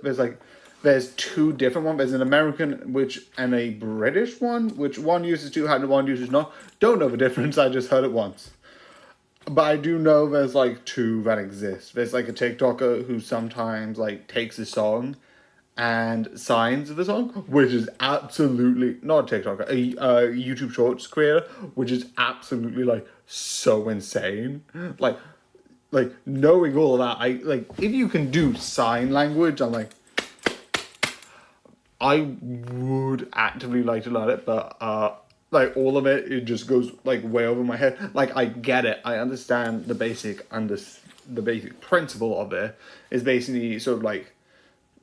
there's 2 different ones. There's an American, and a British one, which one uses 2 hands and one uses not. Don't know the difference, I just heard it once. But I do know there's, like, 2 that exist. There's, like, a TikToker who sometimes, like, takes a song and signs of the song, which is absolutely not a TikToker, a YouTube Shorts creator, which is absolutely, like, so insane. Like knowing all of that, if you can do sign language, I'm like, I would actively like to learn it, but like all of it, it just goes like way over my head. Like I get it, I understand the basic principle of it is basically sort of like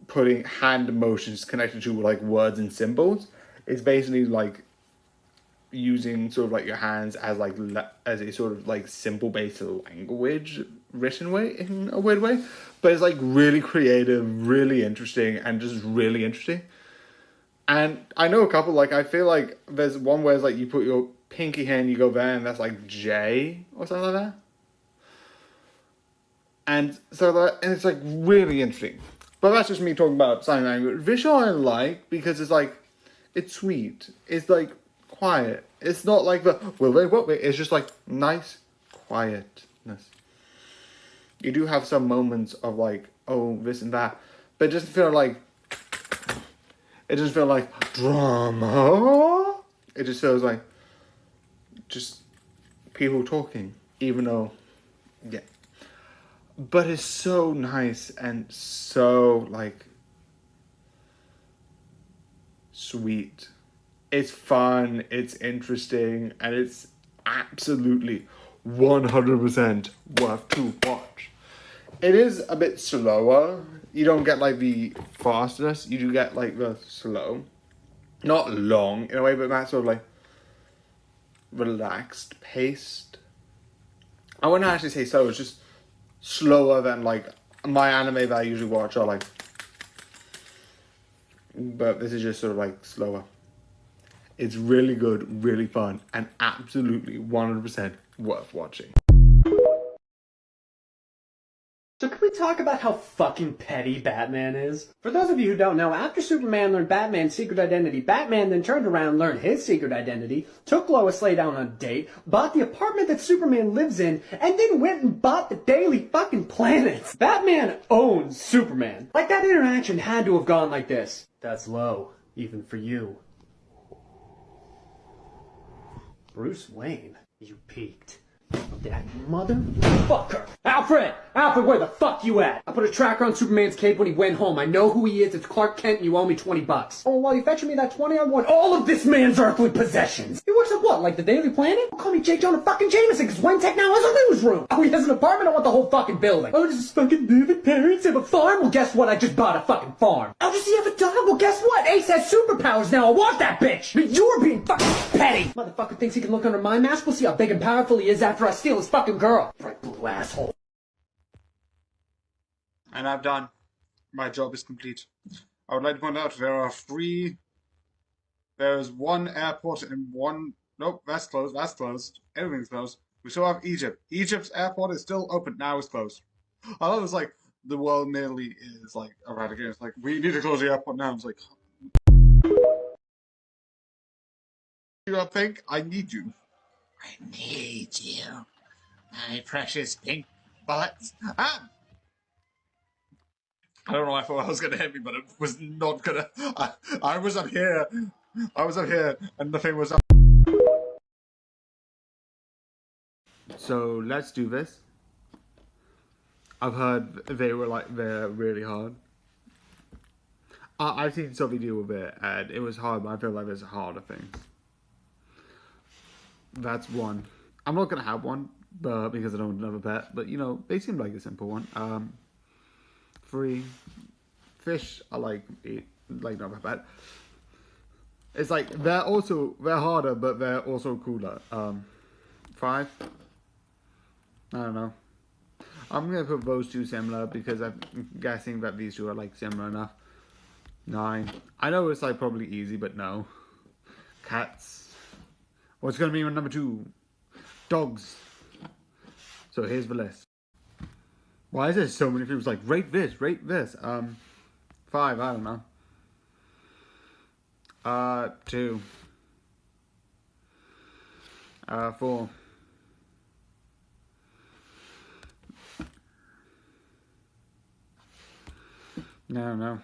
putting hand motions connected to like words and symbols. It's basically like using sort of like your hands as like as a sort of like symbol based language written way in a weird way, but it's like really creative, really interesting, and just really interesting. And I know a couple, like I feel like there's one where it's like you put your pinky hand, you go there, and that's like J or something like that. And so that, and it's like really interesting. But that's just me talking about sign language. Visual I like because it's like, it's sweet. It's like quiet. It's not like the, will they, what they, it's just like nice quietness. You do have some moments of like, oh, this and that. But it doesn't feel like, drama. It just feels like just people talking, even though, yeah. But it's so nice and so, like, sweet. It's fun, it's interesting, and it's absolutely 100% worth to watch. It is a bit slower. You don't get, like, the fastness. You do get, like, the slow. Not long, in a way, but that's sort of, like, relaxed, paced. I wouldn't actually say slow, it's just slower than like my anime that I usually watch are like, but this is just sort of like slower. It's really good, really fun, and absolutely 100% worth watching. So can we talk about how fucking petty Batman is? For those of you who don't know, after Superman learned Batman's secret identity, Batman then turned around and learned his secret identity, took Lois Lane out on a date, bought the apartment that Superman lives in, and then went and bought the Daily fucking Planets. Batman owns Superman. Like, that interaction had to have gone like this. That's low, even for you. Bruce Wayne, you peaked. That motherfucker! Alfred! Alfred, where the fuck you at? I put a tracker on Superman's cape when he went home. I know who he is. It's Clark Kent and you owe me $20. Oh, while you fetching me that 20, I want all of this man's earthly possessions. He works at what, like the Daily Planet? Call me J. Jonah fucking Jameson, because Wayne Tech now has a newsroom. Oh, he has an apartment? I want the whole fucking building. Oh, does his fucking David parents have a farm? Well, guess what? I just bought a fucking farm. Oh, does he have a dog? Well, guess what? Ace has superpowers now. I want that bitch. But you're being fucking petty. Motherfucker thinks he can look under my mask. We'll see how big and powerful he is after I steal his fucking girl. Bright blue asshole. And I'm done. My job is complete. I would like to point out there's one airport and one, nope, that's closed, everything's closed. We still have Egypt. Egypt's airport is still open, now it's closed. I thought it was like, the world nearly is like eradicated. It's like, we need to close the airport now. It's like, you don't think? I need you. I need you. My precious pink bullets. Ah! I don't know why I thought I was gonna hit me, but it was not gonna. I was up here. I was up here, and the thing was up. So let's do this. I've heard they're really hard. I've seen Sophie deal with it, and it was hard, but I feel like there's harder things. That's one. I'm not gonna have one, but because I don't have a pet. But you know, they seem like a simple one. 3 fish. I like not a pet. It's like they're harder, but they're also cooler. 5. I don't know. I'm gonna put those two similar because I'm guessing that these two are like similar enough. 9. I know it's like probably easy, but no. Cats. What's gonna be my number 2? Dogs. So here's the list. Why is there so many people like rate this, rate this? 5, I don't know. 2. 4. I don't know.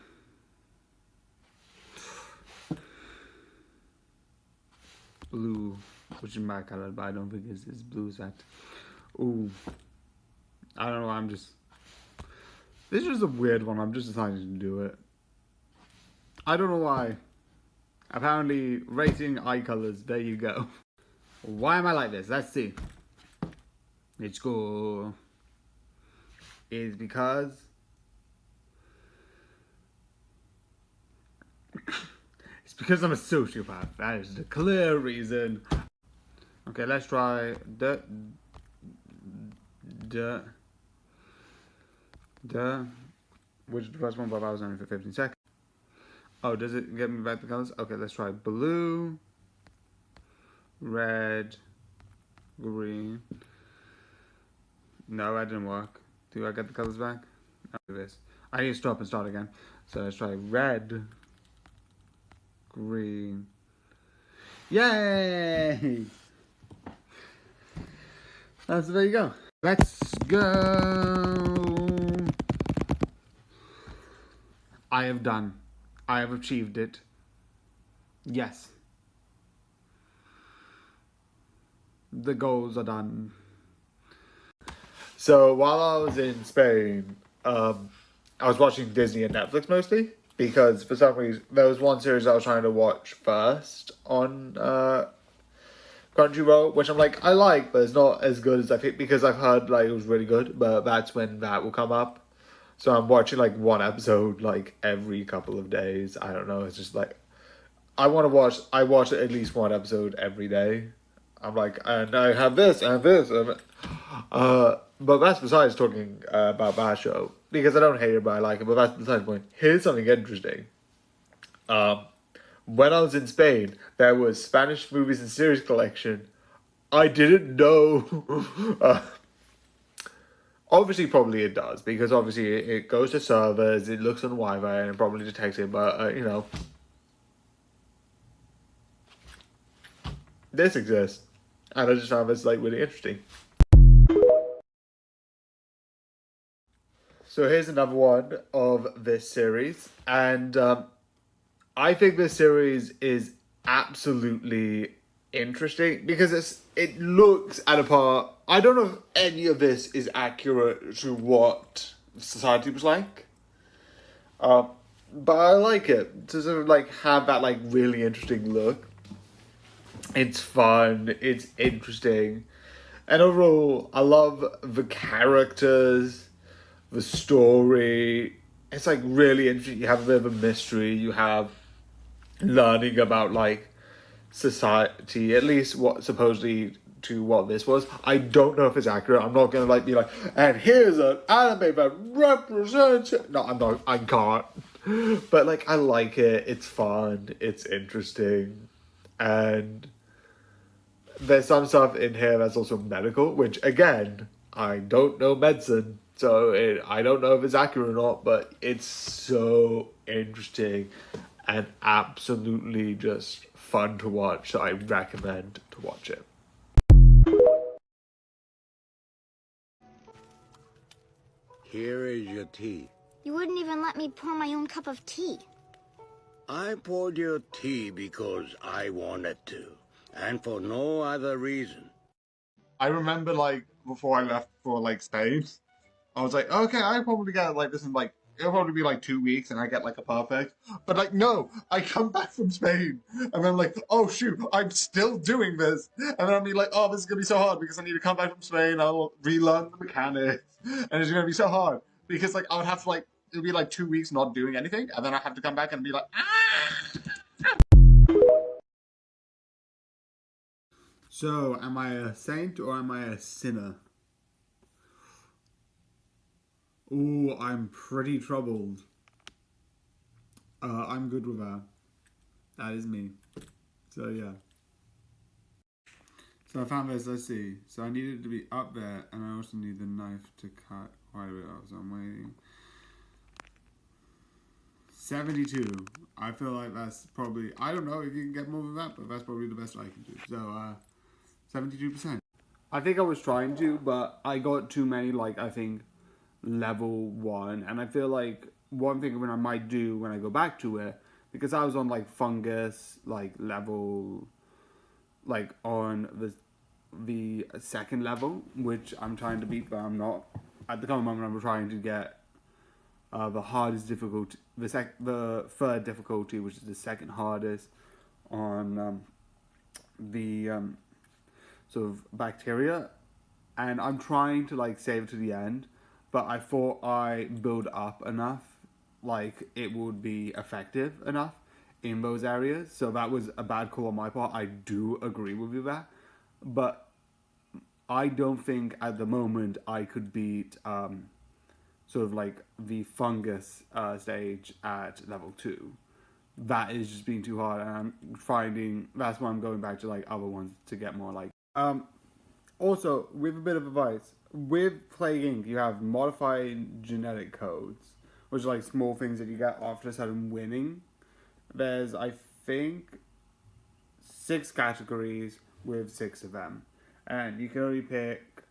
Blue, which is my color, but I don't think it's blue as that. Ooh. I don't know, this is just a weird one. I'm just deciding to do it. I don't know why. Apparently, racing eye colors. There you go. Why am I like this? Let's see. It's cool. Is because it's because I'm a sociopath. That is the clear reason. Okay, let's try which is the first one, but I was only for 15 seconds. Oh, does it get me back the colors? Okay, let's try blue, red, green. No, that didn't work. Do I get the colors back? No, do this. I need to stop and start again. So let's try red, green. Yay! So there you go. Let's go. I have done. I have achieved it. Yes. The goals are done. So while I was in Spain, I was watching Disney and Netflix mostly because for some reason there was one series I was trying to watch first on Crunchyroll, which I'm like, I like, but it's not as good as I think because I've heard like it was really good, but that's when that will come up. So I'm watching like one episode like every couple of days. I don't know. It's just like I watch at least one episode every day. I'm like, and I have this and this. But that's besides talking about that show because I don't hate it, but I like it. But that's besides the point. Here's something interesting. When I was in Spain, there was Spanish movies and series collection. I didn't know. Obviously, probably it does because obviously it goes to servers, it looks on Wi-Fi, and it probably detects it. But you know, this exists, and I just found this like really interesting. So here's another one of this series, and I think this series is absolutely interesting because it looks at a part. I don't know if any of this is accurate to what society was like, but I like it to sort of like have that like really interesting look. It's fun, it's interesting, and overall, I love the characters, the story. It's like really interesting. You have a bit of a mystery. You have learning about like society, at least what supposedly to what this was. I don't know if it's accurate. I'm not gonna like be like, and here's an anime that represents it. No, I'm not. I can't. But like, I like it. It's fun. It's interesting, and there's some stuff in here that's also medical, which again, I don't know medicine, so I don't know if it's accurate or not. But it's so interesting and absolutely just fun to watch. So I recommend to watch it. Here is your tea. You wouldn't even let me pour my own cup of tea. I poured your tea because I wanted to, and for no other reason. I remember, like, before I left for, like, Spain, I was like, okay, I probably get, like, this in, like, it'll probably be, like, 2 weeks, and I get, like, a perfect. But, like, no, I come back from Spain, and then I'm like, oh, shoot, I'm still doing this. And then I'll be like, oh, this is going to be so hard, because I need to come back from Spain, I'll relearn the mechanics, and it's going to be so hard. Because, like, I would have to, like, it'll be, like, 2 weeks not doing anything, and then I have to come back and be like, So, am I a saint or am I a sinner? Ooh, I'm pretty troubled. I'm good with that. That is me. So, yeah. So I found this, let's see. So I need it to be up there, and I also need the knife to cut quite a bit off, so I'm waiting. 72. I feel like that's probably, I don't know if you can get more than that, but that's probably the best I can do. So, 72%. I think I was trying to, but I got too many, like, I think, level 1. And I feel like one thing when I might do when I go back to it, because I was on, like, fungus, like, level, like, on the second level, which I'm trying to beat, but I'm not. At the current moment, I'm trying to get the hardest difficulty, the third difficulty, which is the second hardest. on the sort of bacteria, and I'm trying to like save it to the end, but I thought I build up enough, like it would be effective enough in those areas. So that was a bad call on my part. I do agree with you there, but I don't think at the moment I could beat sort of like the fungus stage at level 2. That is just being too hard, and I'm finding that's why I'm going back to like other ones to get more like. Also, with a bit of advice, with Plague Inc, you have modified genetic codes, which are like small things that you get after a certain winning. There's, I think, 6 categories with 6 of them, and you can only pick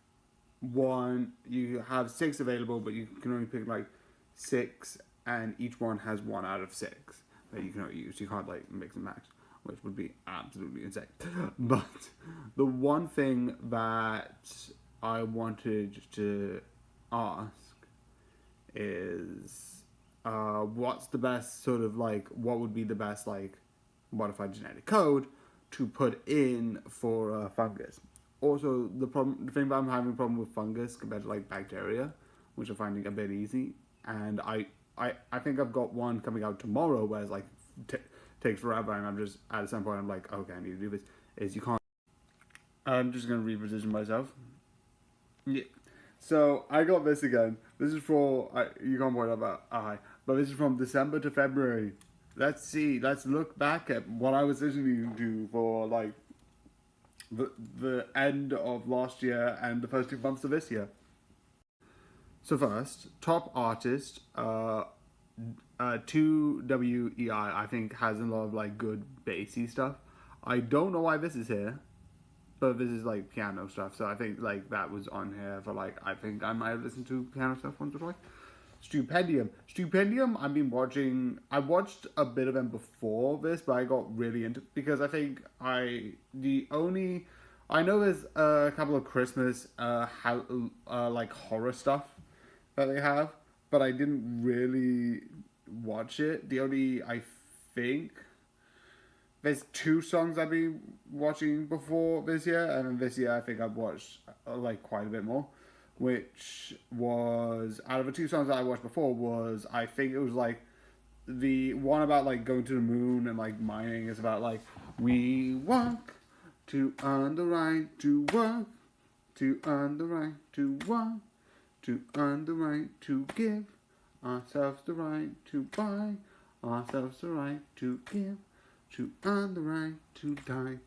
one. You have 6 available, but you can only pick like 6, and each one has 1 out of 6 that you can only use. You can't like mix and match, which would be absolutely insane. But the one thing that I wanted to ask is what's the best sort of like, what would be the best like modified genetic code to put in for fungus? Also, the thing that I'm having a problem with fungus compared to like bacteria, which I'm finding a bit easy, and I think I've got one coming out tomorrow where it's like takes forever, and I'm just at some point I'm like, okay, I need to do this. Is you can't. I'm just gonna reposition myself. Yeah. So I got this again. This is for you can't point out that but this is from December to February. Let's see. Let's look back at what I was listening to for like the end of last year and the first 2 months of this year. So first, top artist, 2WEI, I think has a lot of like good bassy stuff. I don't know why this is here, but this is like piano stuff. So I think like that was on here for like, I think I might have listened to piano stuff once or twice. Stupendium, I've been watching. I watched a bit of them before this, but I got really into it because I think I know there's a couple of Christmas like horror stuff that they have, but I didn't really watch it. I think there's 2 songs I've been watching before this year, and then this year I think I've watched like quite a bit more. Which was, out of the 2 songs that I watched before, was, I think it was like the one about like going to the moon and like mining is about like, we walk to earn the right to work, to earn the right to work, to earn the right to give ourselves the right to buy, ourselves the right to give, to earn the right to die.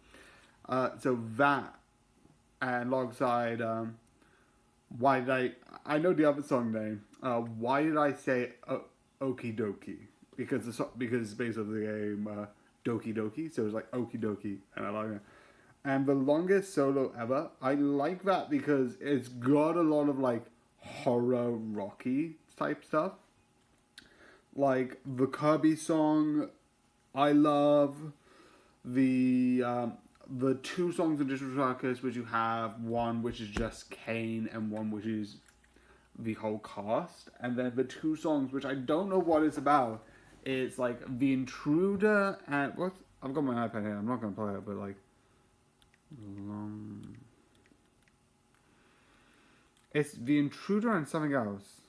So that, and alongside, why did I know the other song name. Why did I say Okie Dokie? Because it's based on the game Doki Doki, so it's like Okie Dokie, and I like it. And the longest solo ever, I like that because it's got a lot of like horror rocky type stuff. Like the Kirby song, I love the 2 songs in Digital Circus, which you have one which is just Kane and one which is the whole cast, and then the 2 songs which I don't know what it's about. It's like The Intruder and what? I've got my iPad here. I'm not gonna play it, but like it's The Intruder and something else.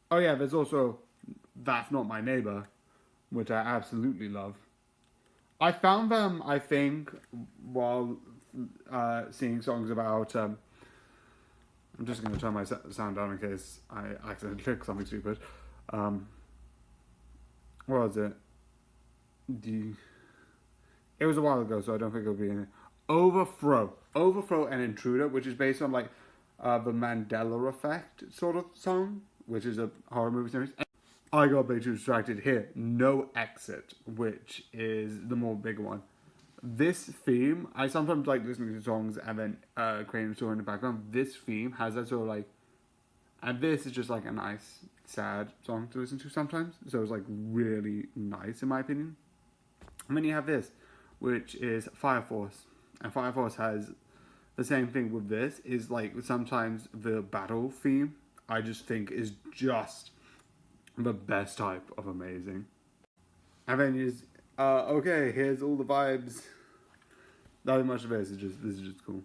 Oh yeah, there's also That's Not My Neighbor, which I absolutely love. I found them, I think, while seeing songs about. I'm just going to turn my sound down in case I accidentally click something stupid. What was it? It was a while ago, so I don't think it'll be in it. Overthrow and Intruder, which is based on like the Mandela Effect sort of song, which is a horror movie series. I got a bit too distracted here. No Exit, which is the more bigger one. This theme, I sometimes like listening to songs and then creating a story in the background. This theme has that sort of like, and this is just like a nice, sad song to listen to sometimes. So it's like really nice in my opinion. And then you have this, which is Fire Force. And Fire Force has the same thing with this, is like sometimes the battle theme, I just think is just the best type of amazing. And then you just, okay, here's all the vibes. Nothing much of this is just cool.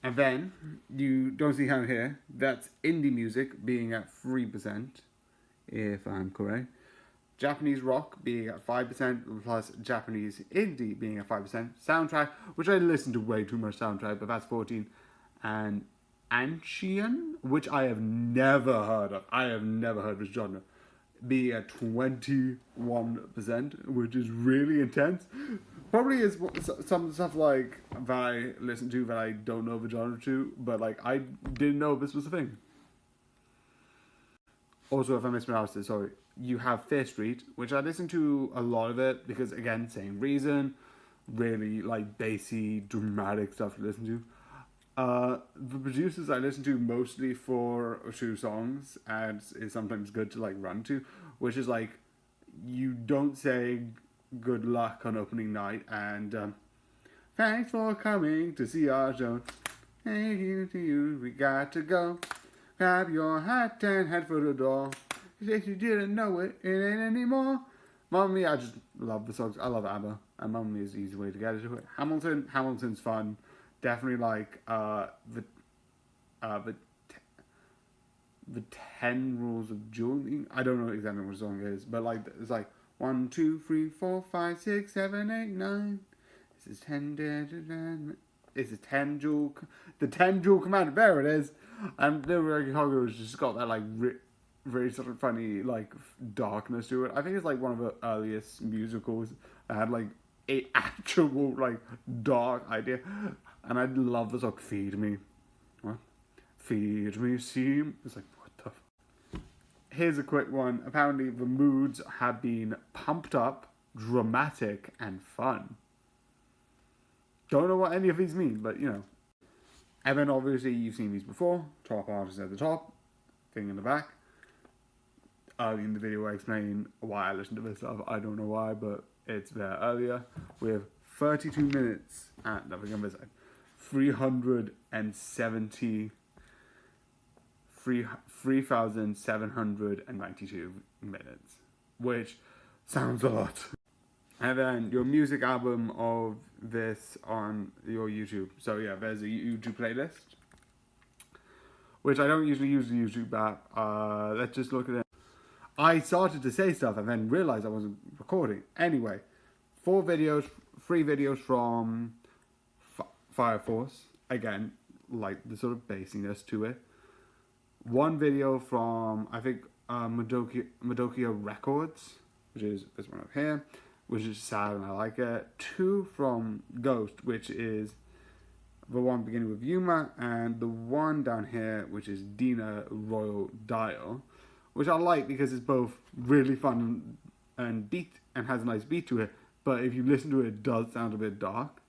And then you don't see down here, that's indie music being at 3%, if I'm correct. Japanese rock being at 5%, plus Japanese indie being at 5%. Soundtrack, which I listen to way too much soundtrack, but that's 14. And Ancient, which I have never heard of. I have never heard of this genre. Being at 21%, which is really intense. Probably is some stuff like that I listen to that I don't know the genre to, but like I didn't know this was a thing. Also, if I mispronounced it, sorry. You have Fear Street, which I listen to a lot of it because, again, same reason. Really, like, bassy, dramatic stuff to listen to. The producers I listen to mostly for 2 songs, and it's sometimes good to, like, run to, which is, like, You Don't Say Good Luck on Opening Night, and thanks for coming to see our show. Thank you to you, we got to go. Grab your hat and head for the door. If you didn't know it, it ain't anymore. Mamma Mia, I just love the songs. I love ABBA, and Mamma Mia is the easy way to get into it. Hamilton's fun. Definitely like the 10 Rules of Julie. I don't know exactly what song it is, but like it's like 1, 2, 3, 4, 5, 6, 7, 8, 9. This is 10. This is 10 Jewel. The 10 Jewel Command. There it is. And Little Red Chicago has just got that like very sort of funny like darkness to it. I think it's like one of the earliest musicals that had like a actual like dark idea. And I love the song Feed Me. What? Feed me, see? It's like, what the f. Here's a quick one. Apparently the moods have been pumped up, dramatic, and fun. Don't know what any of these mean, but you know. And then obviously you've seen these before. Top artists at the top, thing in the back. Early in the video I explain why I listen to this stuff. I don't know why, but it's there earlier. We have 32 minutes at nothing on this side. 3,792 minutes, which sounds a lot. And then your music album of this on your YouTube. So yeah, there's a YouTube playlist, which I don't usually use the YouTube app. Let's just look at it. I started to say stuff and then realized I wasn't recording. Anyway, 3 videos from Fire Force. Again, like the sort of basiness to it. 1 video from, I think, Madokia Records, which is this one up here, which is sad and I like it. 2 from Ghost, which is the one beginning with Yuma, and the one down here, which is Dina Royal Dial, which I like because it's both really fun and beat and has a nice beat to it, but if you listen to it, it does sound a bit dark.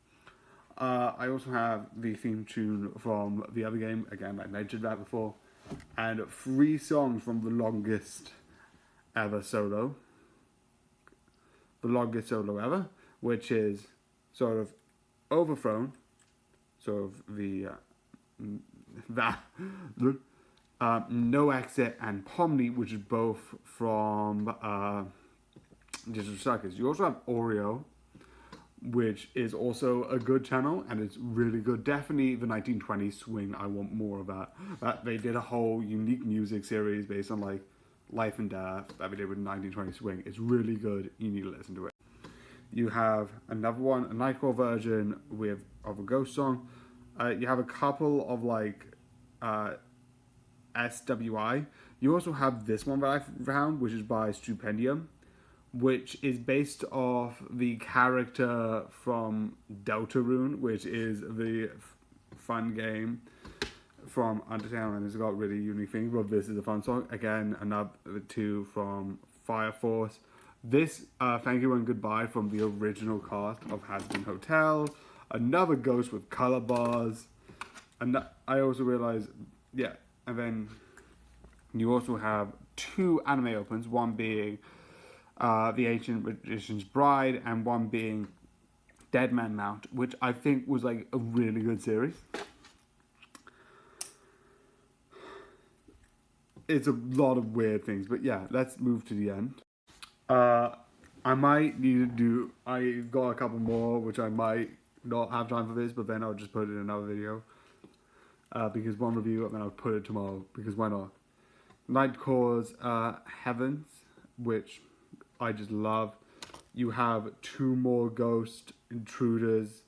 I also have the theme tune from the other game, again I mentioned that before, and 3 songs from the longest solo ever, which is sort of Overthrown, sort of the No Exit, and Pomni, which is both from Digital Circus. You also have Oreo, which is also a good channel, and it's really good. Definitely the 1920s swing, I want more of that. They did a whole unique music series based on like life and death that they did with 1920s swing. It's really good, you need to listen to it. You have another one, a Nightcore version of a Ghost song. You have a couple of like SWI. You also have this one that I found, which is by Stupendium, which is based off the character from Deltarune, which is the fun game from Undertale, and it's got really unique things, but this is a fun song. Again, another 2 from Fire Force. This, Thank You and Goodbye from the original cast of Hazbin Hotel. Another Ghost with color bars. And I also realized, yeah, and then you also have 2 anime opens, one being The Ancient Magician's Bride, and one being Dead Man Mount, which I think was like a really good series. It's a lot of weird things, but yeah, let's move to the end. I might need to do, I got a couple more, which I might not have time for this, but then I'll just put it in another video. Because one review, and then I'll put it tomorrow, because why not? Nightcore's Heavens, which I just love. You have 2 more Ghost Intruders.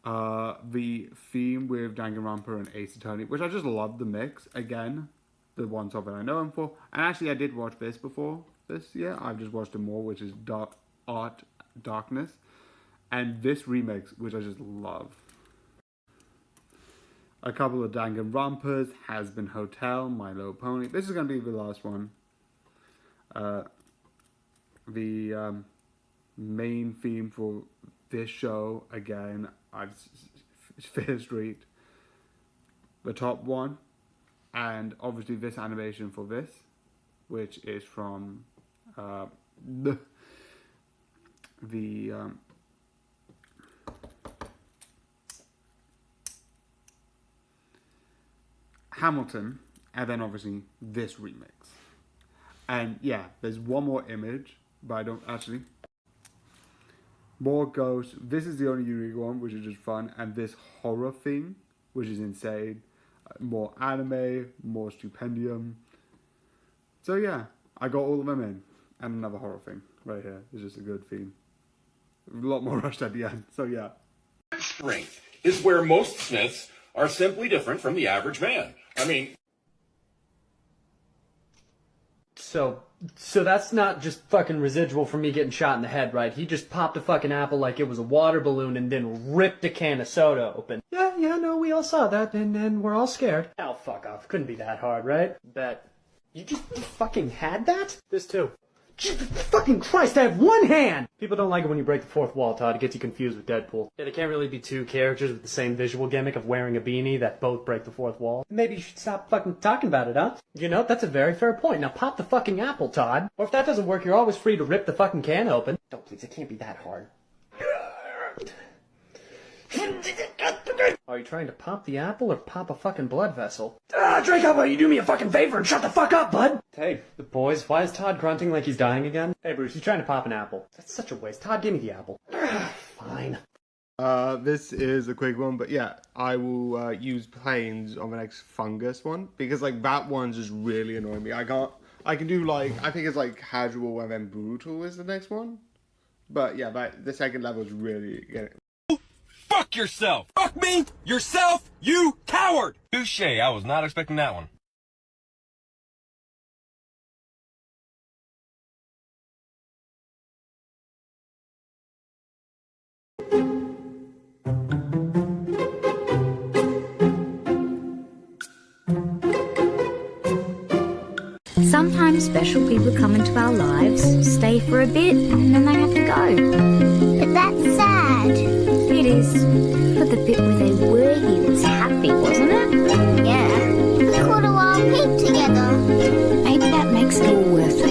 The theme with Danganronpa and Ace Attorney, which I just love the mix. Again, the one topic I know him for. And actually, I did watch this before this year. I've just watched it more, which is Art Darkness. And this remix, which I just love. A couple of Danganronpas, Has Been Hotel, My Little Pony. This is going to be the last one. The main theme for this show, again, Fear Street. The top one. And obviously this animation for this, which is from Hamilton, and then obviously this remix. And yeah, there's one more image, but I don't actually. More ghosts. This is the only unique one, which is just fun, and this horror thing, which is insane. More anime, more Stupendium. So yeah, I got all of them in, and another horror thing right here. It's just a good theme. A lot more rushed at the end. So yeah. Strength is where most Smiths are simply different from the average man. I mean, So that's not just fucking residual from me getting shot in the head, right? He just popped a fucking apple like it was a water balloon and then ripped a can of soda open. Yeah, no, we all saw that and we're all scared. Oh, fuck off. Couldn't be that hard, right? Bet. You just fucking had that? This too. Jesus fucking Christ, I have one hand! People don't like it when you break the fourth wall, Todd. It gets you confused with Deadpool. Yeah, there can't really be 2 characters with the same visual gimmick of wearing a beanie that both break the fourth wall. Maybe you should stop fucking talking about it, huh? You know, that's a very fair point. Now pop the fucking apple, Todd. Or if that doesn't work, you're always free to rip the fucking can open. Don't please, it can't be that hard. Are you trying to pop the apple or pop a fucking blood vessel? Drake, how about you do me a fucking favor and shut the fuck up, bud? Hey, the boys, why is Todd grunting like he's dying again? Hey, Bruce, he's trying to pop an apple. That's such a waste. Todd, give me the apple. Fine. This is a quick one, but yeah, I will use planes on the next fungus one, because like that one's just really annoying me. I can do like, I think it's like casual and then brutal is the next one. But yeah, the second level is really getting... Fuck yourself! Fuck me! Yourself! You coward! Touche, I was not expecting that one. Sometimes special people come into our lives, stay for a bit, and then they have to go. But that's sad. It is. But the bit where they were here was happy, wasn't it? Yeah. We caught a wild pig together. Maybe that makes it all worth it.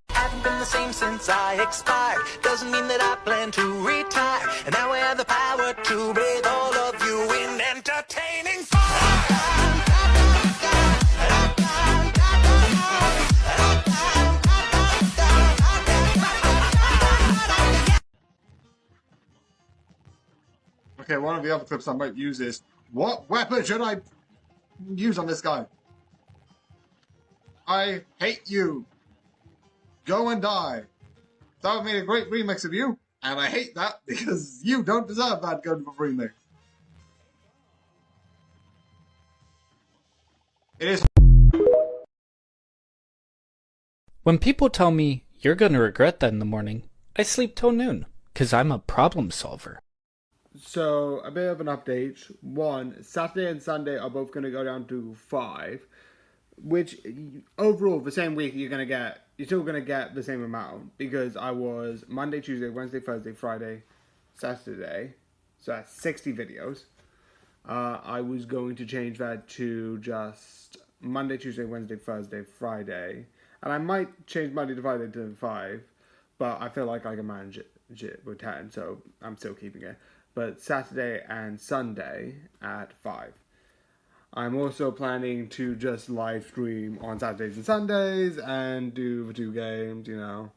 Haven't been the same since I expired. Doesn't mean that I plan to retire. And now I have the power to bathe all of you in entertaining fire. Okay, one of the other clips I might use is, what weapon should I use on this guy? I hate you. Go and die. That made a great remix of you, and I hate that because you don't deserve that good of a remix. It is. When people tell me, you're gonna regret that in the morning, I sleep till noon, 'cause I'm a problem solver. So, a bit of an update. One, Saturday and Sunday are both going to go down to 5, which overall, the same week, you're still going to get the same amount, because I was Monday, Tuesday, Wednesday, Thursday, Friday, Saturday, so that's 60 videos. I was going to change that to just Monday, Tuesday, Wednesday, Thursday, Friday, and I might change Monday to Friday to 5, but I feel like I can manage it with 10, so I'm still keeping it. But Saturday and Sunday at 5. I'm also planning to just live stream on Saturdays and Sundays and do the 2 games, you know.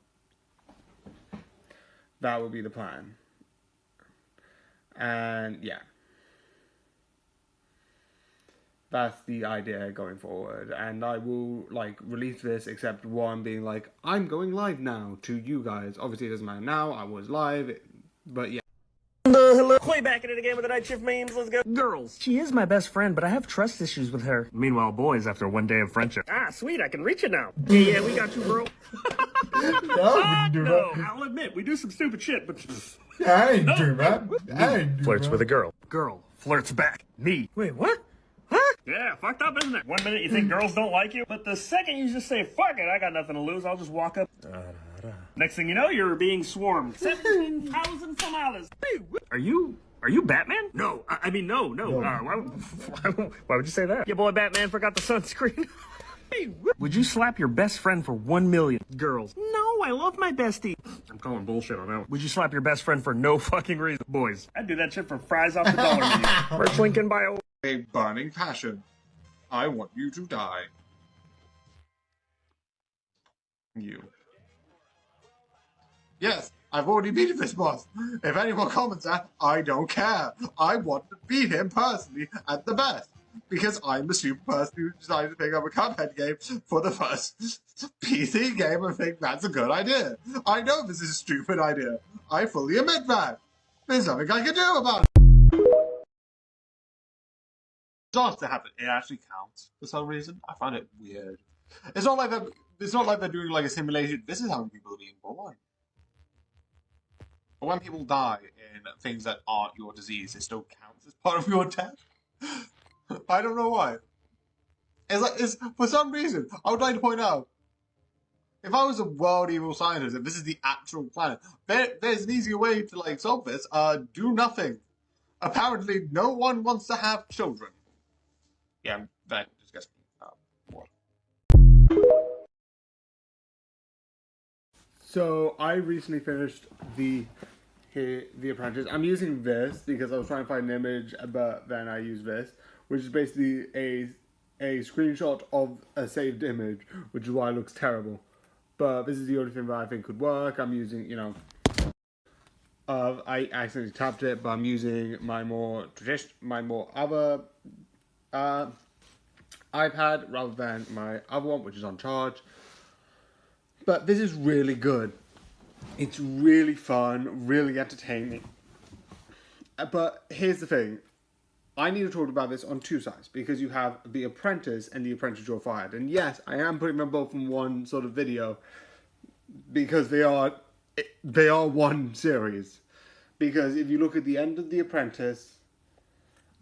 That would be the plan. And yeah. That's the idea going forward. And I will like release this except one being like, I'm going live now to you guys. Obviously it doesn't matter now, I was live, but yeah. Hello. Clay back at it again with the night shift memes. Let's go. Girls. She is my best friend, but I have trust issues with her. Meanwhile, boys, after one day of friendship. Ah, sweet. I can reach it now. Yeah, we got you, bro. No, I'll admit, we do some stupid shit, but... I ain't do that. I ain't do Flirts that. with a girl. Girl flirts back. Me. Wait, what? Yeah, fucked up, isn't it? 1 minute you think girls don't like you, but the second you just say, fuck it, I got nothing to lose, I'll just walk up. Next thing you know, you're being swarmed. 17,000 Somalis. Are you Batman? No, I mean, no. Why would you say that? Your boy Batman forgot the sunscreen. Would you slap your best friend for 1 million girls? No, I love my bestie. I'm calling bullshit on that one. Would you slap your best friend for no fucking reason? Boys, I'd do that shit for fries off the dollar menu. Merch link in bio. A burning passion. I want you to die. You. Yes, I've already beaten this boss. If anyone comments that, I don't care. I want to beat him personally at the best. Because I'm the stupid person who decided to pick up a Cuphead game for the first PC game and think that's a good idea. I know this is a stupid idea. I fully admit that. There's nothing I can do about it. Starts to happen. It actually counts for some reason. I find it weird. It's not like they're doing like a simulation. This is how people are being born. But when people die in things that aren't your disease, it still counts as part of your death. I don't know why. It's for some reason. I would like to point out, if I was a world evil scientist and this is the actual planet, there's an easier way to like solve this. Do nothing. Apparently, no one wants to have children. Yeah, that just gets me. What? So I recently finished the Apprentice. I'm using this because I was trying to find an image, but then I used this, which is basically a screenshot of a saved image, which is why it looks terrible. But this is the only thing that I think could work. I'm using, you know, I accidentally tapped it, but I'm using my more other iPad rather than my other one, which is on charge. But this is really good. It's really fun, really entertaining. But here's the thing. I need to talk about this on two sides, because you have The Apprentice and The Apprentice You're Fired. And yes, I am putting them both in one sort of video, because they are one series. Because if you look at the end of The Apprentice,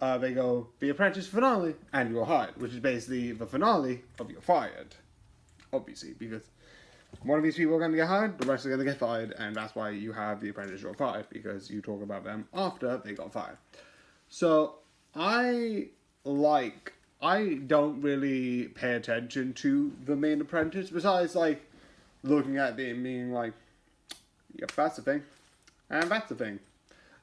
they go, The Apprentice finale, and You're Hired, which is basically the finale of You're Fired. Obviously, because one of these people are going to get hired, the rest are going to get fired, and that's why you have The Apprentice You're Fired, because you talk about them after they got fired. So, I don't really pay attention to the main apprentice, besides, like, looking at it and being like, yep, that's the thing, and that's the thing.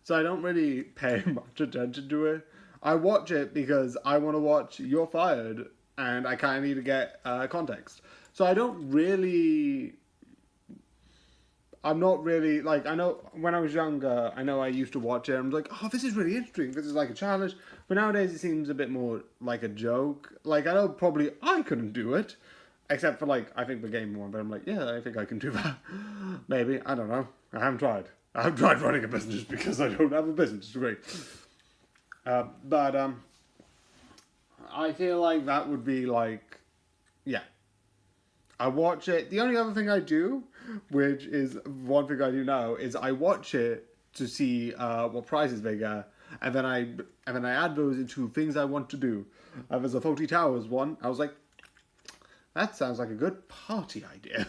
So I don't really pay much attention to it. I watch it because I want to watch You're Fired, and I kind of need to get context. So I'm not really, like, I know when I was younger, I know I used to watch it, and I was like, oh, this is really interesting, this is like a challenge, but nowadays it seems a bit more like a joke. Like, I know probably I couldn't do it, except for, like, I think the game one, but I'm like, yeah, I think I can do that. Maybe, I don't know, I haven't tried running a business because I don't have a business degree. But I feel like that would be like, yeah. I watch it. The only other thing I do, which is one thing I do now, is I watch it to see what prizes they get, and then I add those into things I want to do. There's a Fawlty Towers one. I was like, that sounds like a good party idea.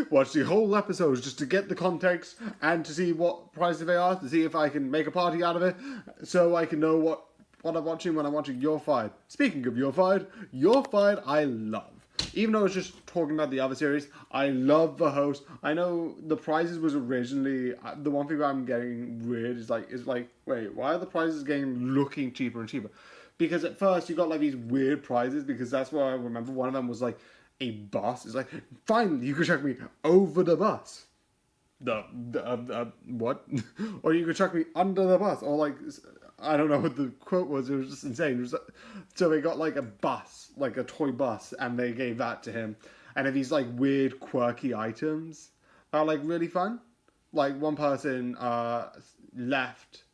Watch the whole episode just to get the context and to see what prizes they are, to see if I can make a party out of it, so I can know what I'm watching when I'm watching You're Fired. Speaking of You're Fired I love. Even though it's just talking about the other series, I love the host. I know the prizes was originally, the one thing I'm getting weird is like, wait, why are the prizes looking cheaper and cheaper? because at first you got like these weird prizes, because that's what I remember. One of them was like a bus. It's like, finally, you can chuck me over the bus. What? Or you could chuck me under the bus, or like, I don't know what the quote was. It was just insane. It was, so they got like a bus, like a toy bus, and they gave that to him. And these like weird, quirky items are like really fun. Like one person left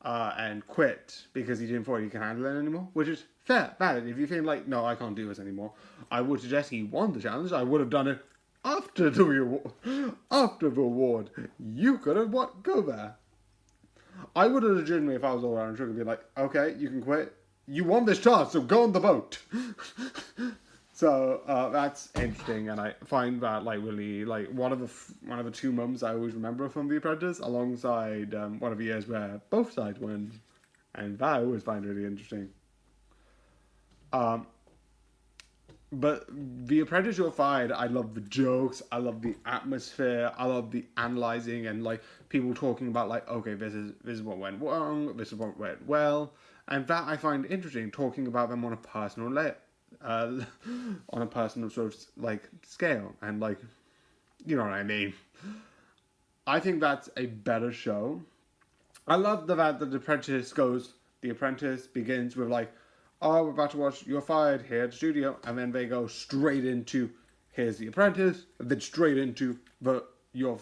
and quit because he didn't feel he can handle it anymore, which is fair, valid. If you feel like, no, I can't do this anymore, I would suggest he won the challenge. I would have done it after the reward. After the award, you could have go there. I would have legitimately, if I was all around Sugar, be like, okay, you can quit. You won this chance, so go on the boat. So that's interesting, and I find that like really like one of the two moments I always remember from The Apprentice, alongside one of the years where both sides win, and that I always find really interesting. But The Apprentice, You're Fired, I love the jokes, I love the atmosphere, I love the analyzing, and like people talking about like, okay, this is what went wrong, this is what went well, and that I find interesting, talking about them on a personal on a personal sort of like scale, and like, you know what I mean. I think that's a better show. I love the fact that The Apprentice begins with like, oh, we're about to watch You're Fired here at the studio, and then they go straight into here's The Apprentice, and then straight into the You're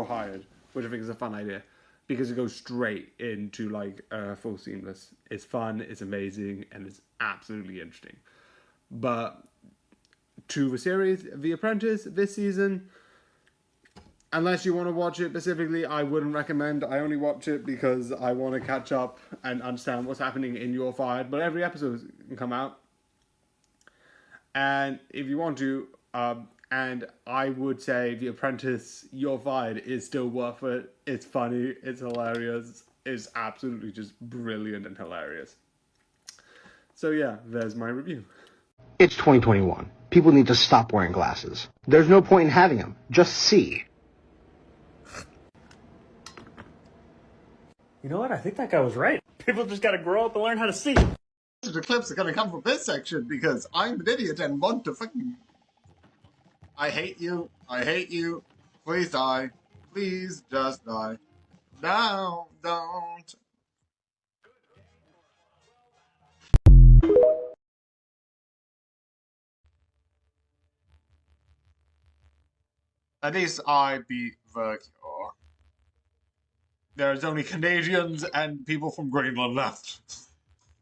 Hired, which I think is a fun idea, because it goes straight into like full seamless. It's fun, it's amazing, and it's absolutely interesting. But to the series, The Apprentice, this season, unless you want to watch it specifically, I wouldn't recommend. I only watch it because I want to catch up and understand what's happening in You're Fired. But every episode can come out. And if you want to, and I would say The Apprentice, You're Fired is still worth it. It's funny, it's hilarious, it's absolutely just brilliant and hilarious. So yeah, there's my review. It's 2021. People need to stop wearing glasses. There's no point in having them. Just see. You know what? I think that guy was right. People just gotta grow up and learn how to see. The clips are gonna come from this section because I'm an idiot and want to fucking... I hate you. I hate you. Please die. Please just die. No, don't. At least I beat the cure. There's only Canadians and people from Greenland left.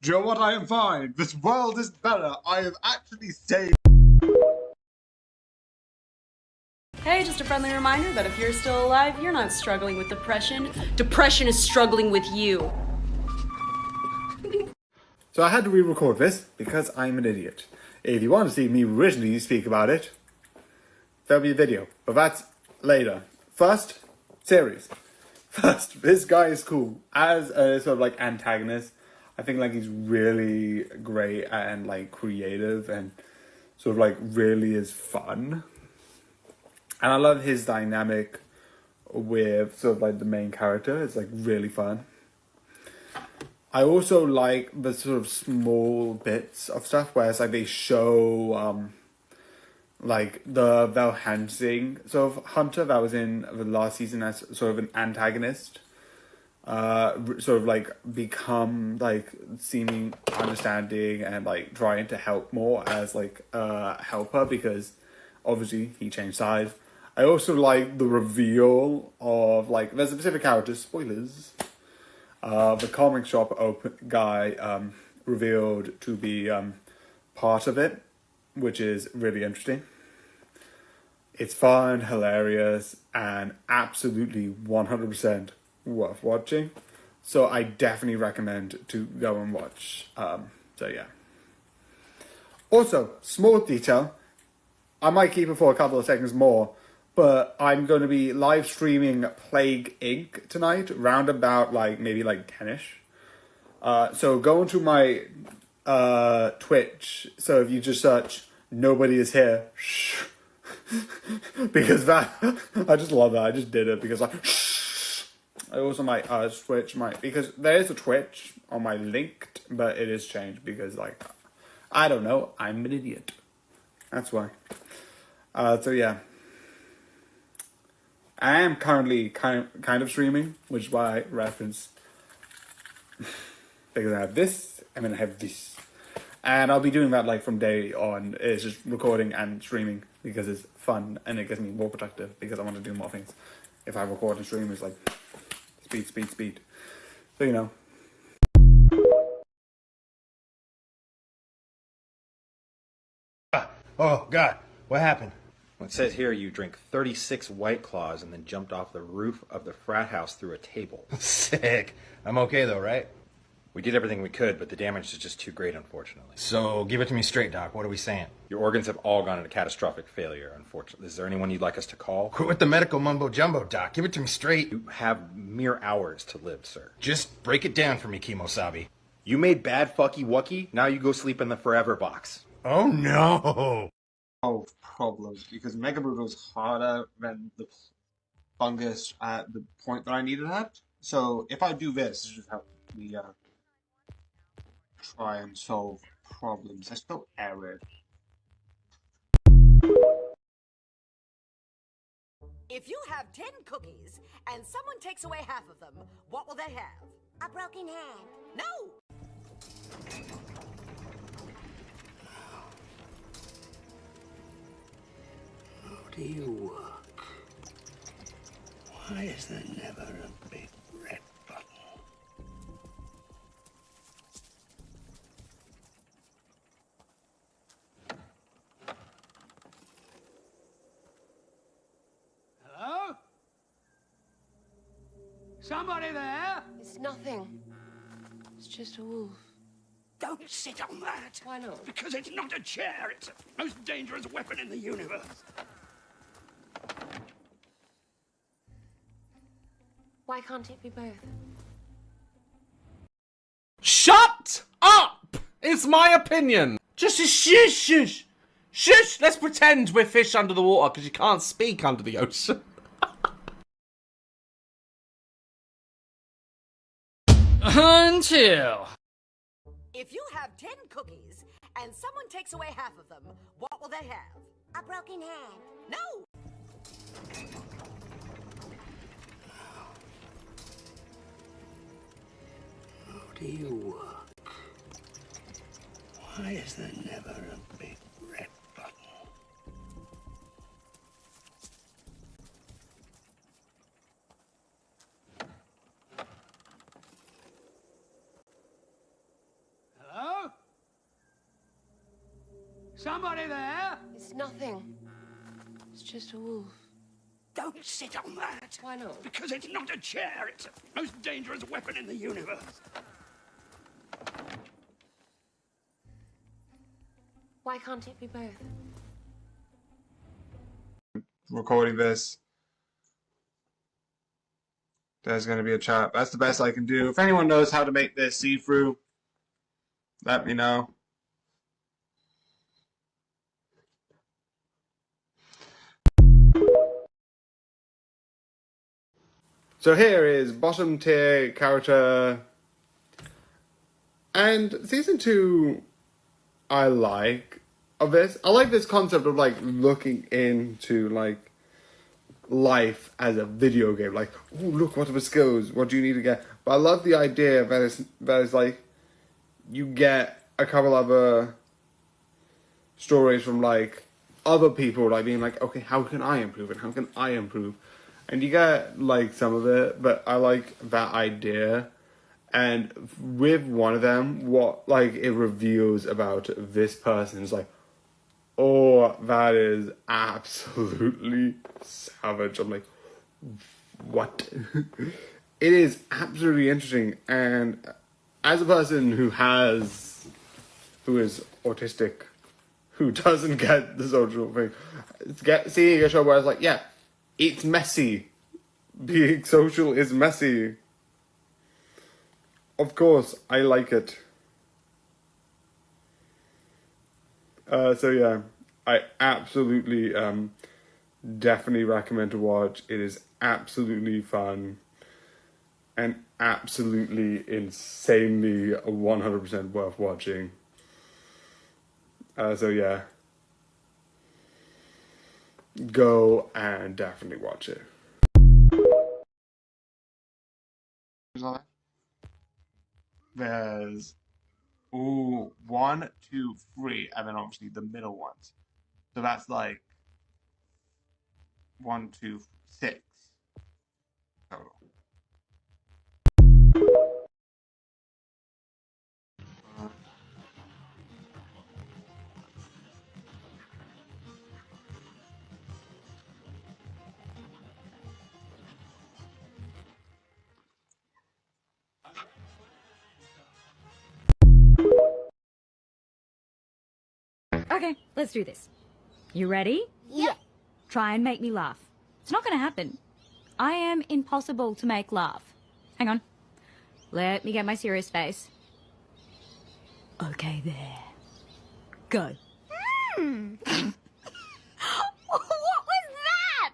Do you know what? I am fine. This world is better. I have actually saved. Hey, just a friendly reminder that if you're still alive, you're not struggling with depression. Depression is struggling with you. So I had to re-record this because I'm an idiot. If you want to see me originally speak about it, there'll be a video, but that's later. First, series. First, this guy is cool. As a sort of like antagonist, I think like he's really great and like creative and sort of like really is fun. And I love his dynamic with sort of like the main character. It's like really fun. I also like the sort of small bits of stuff where it's like they show like the Val Helsing sort of hunter that was in the last season as sort of an antagonist, sort of like become like seeming understanding and like trying to help more as like a helper, because obviously he changed sides. I also like the reveal of like there's a specific character, spoilers, the comic shop guy revealed to be part of it, which is really interesting. It's fun, hilarious, and absolutely 100% worth watching. So I definitely recommend to go and watch. So yeah. Also, small detail. I might keep it for a couple of seconds more, but I'm going to be live streaming Plague Inc. tonight, round about like maybe like 10ish. So go into my Twitch. So if you just search "Nobody is here," because that I just love that. I just did it because like I also might switch because there is a Twitch on my linked, but it is changed because like I don't know, I'm an idiot. That's why. So yeah, I am currently kind of streaming, which is why I reference because I have this and then I have this, and I'll be doing that like from day on. It's just recording and streaming because it's fun and it gets me more productive because I want to do more things. If I record and stream, it's like speed. So you know. Oh, God. What happened? Well, it says here you drank 36 White Claws and then jumped off the roof of the frat house through a table. Sick. I'm okay, though, right? We did everything we could, but the damage is just too great, unfortunately. So, give it to me straight, Doc. What are we saying? Your organs have all gone into catastrophic failure, unfortunately. Is there anyone you'd like us to call? Quit with the medical mumbo-jumbo, Doc. Give it to me straight. You have mere hours to live, sir. Just break it down for me, Kimosabi. You made bad fucky wucky, now you go sleep in the forever box. Oh, no! Problems because Mega Brutal's harder than the fungus at the point that I needed at. So if I do this, this just help me try and solve problems. I spelled error. If you have 10 cookies and someone takes away half of them, what will they have? A broken hand. No! How do you work? Why is there never a big red button? Hello? Somebody there? It's nothing. It's just a wolf. Don't sit on that. Why not? Because it's not a chair. It's the most dangerous weapon in the universe. Why can't it be both? Shut up! It's my opinion. Just shush, shush, shush. Let's pretend we're fish under the water because you can't speak under the ocean. Until. If you have 10 cookies and someone takes away half of them, what will they have? A broken hand. No! How do you work? Why is there never a big red button? Hello? Somebody there? It's nothing. It's just a wolf. Don't sit on that. Why not? Because it's not a chair. It's the most dangerous weapon in the universe. Why can't it be both? Recording this. There's going to be a chat. That's the best I can do. If anyone knows how to make this see-through, let me know. So here is bottom tier character, and season 2 I like of this. I like this concept of like looking into like life as a video game. Like, oh look, what are the skills? What do you need to get? But I love the idea that it's like you get a couple other stories from like other people, like being like, okay, how can I improve and how can I improve? And you get like some of it, but I like that idea. And with one of them, what like it reveals about this person is like, oh, that is absolutely savage. I'm like, what? It is absolutely interesting. And as a person who is autistic, who doesn't get the social thing, seeing a show where it's like, yeah, it's messy. Being social is messy. Of course, I like it. So yeah, I absolutely, definitely recommend to watch. It is absolutely fun. and absolutely insanely 100% worth watching. So yeah, go and definitely watch it. There's 1, 2, 3, and then obviously the middle ones. So that's like 1, 2, 6 total. Okay, let's do this. You ready? Yeah. Try and make me laugh. It's not gonna happen. I am impossible to make laugh. Hang on. Let me get my serious face. Okay, there. Go. What was that?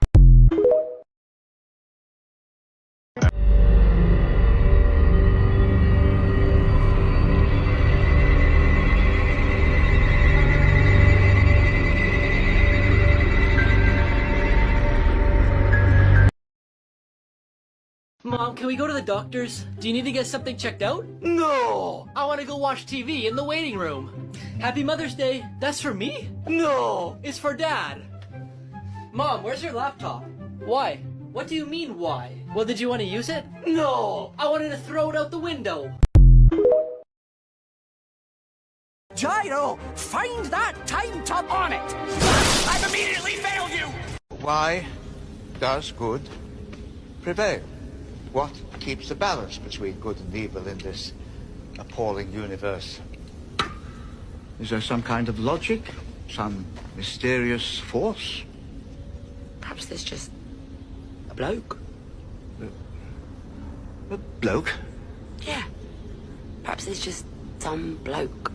Mom, can we go to the doctor's? Do you need to get something checked out? No! I want to go watch TV in the waiting room. Happy Mother's Day. That's for me? No! It's for Dad. Mom, where's your laptop? Why? What do you mean, why? Well, did you want to use it? No! I wanted to throw it out the window. Gyro, find that time tub on it! I've immediately failed you! Why does good prevail? What keeps the balance between good and evil in this appalling universe? Is there some kind of logic? Some mysterious force? Perhaps there's just a bloke. A bloke? Yeah. Perhaps there's just some bloke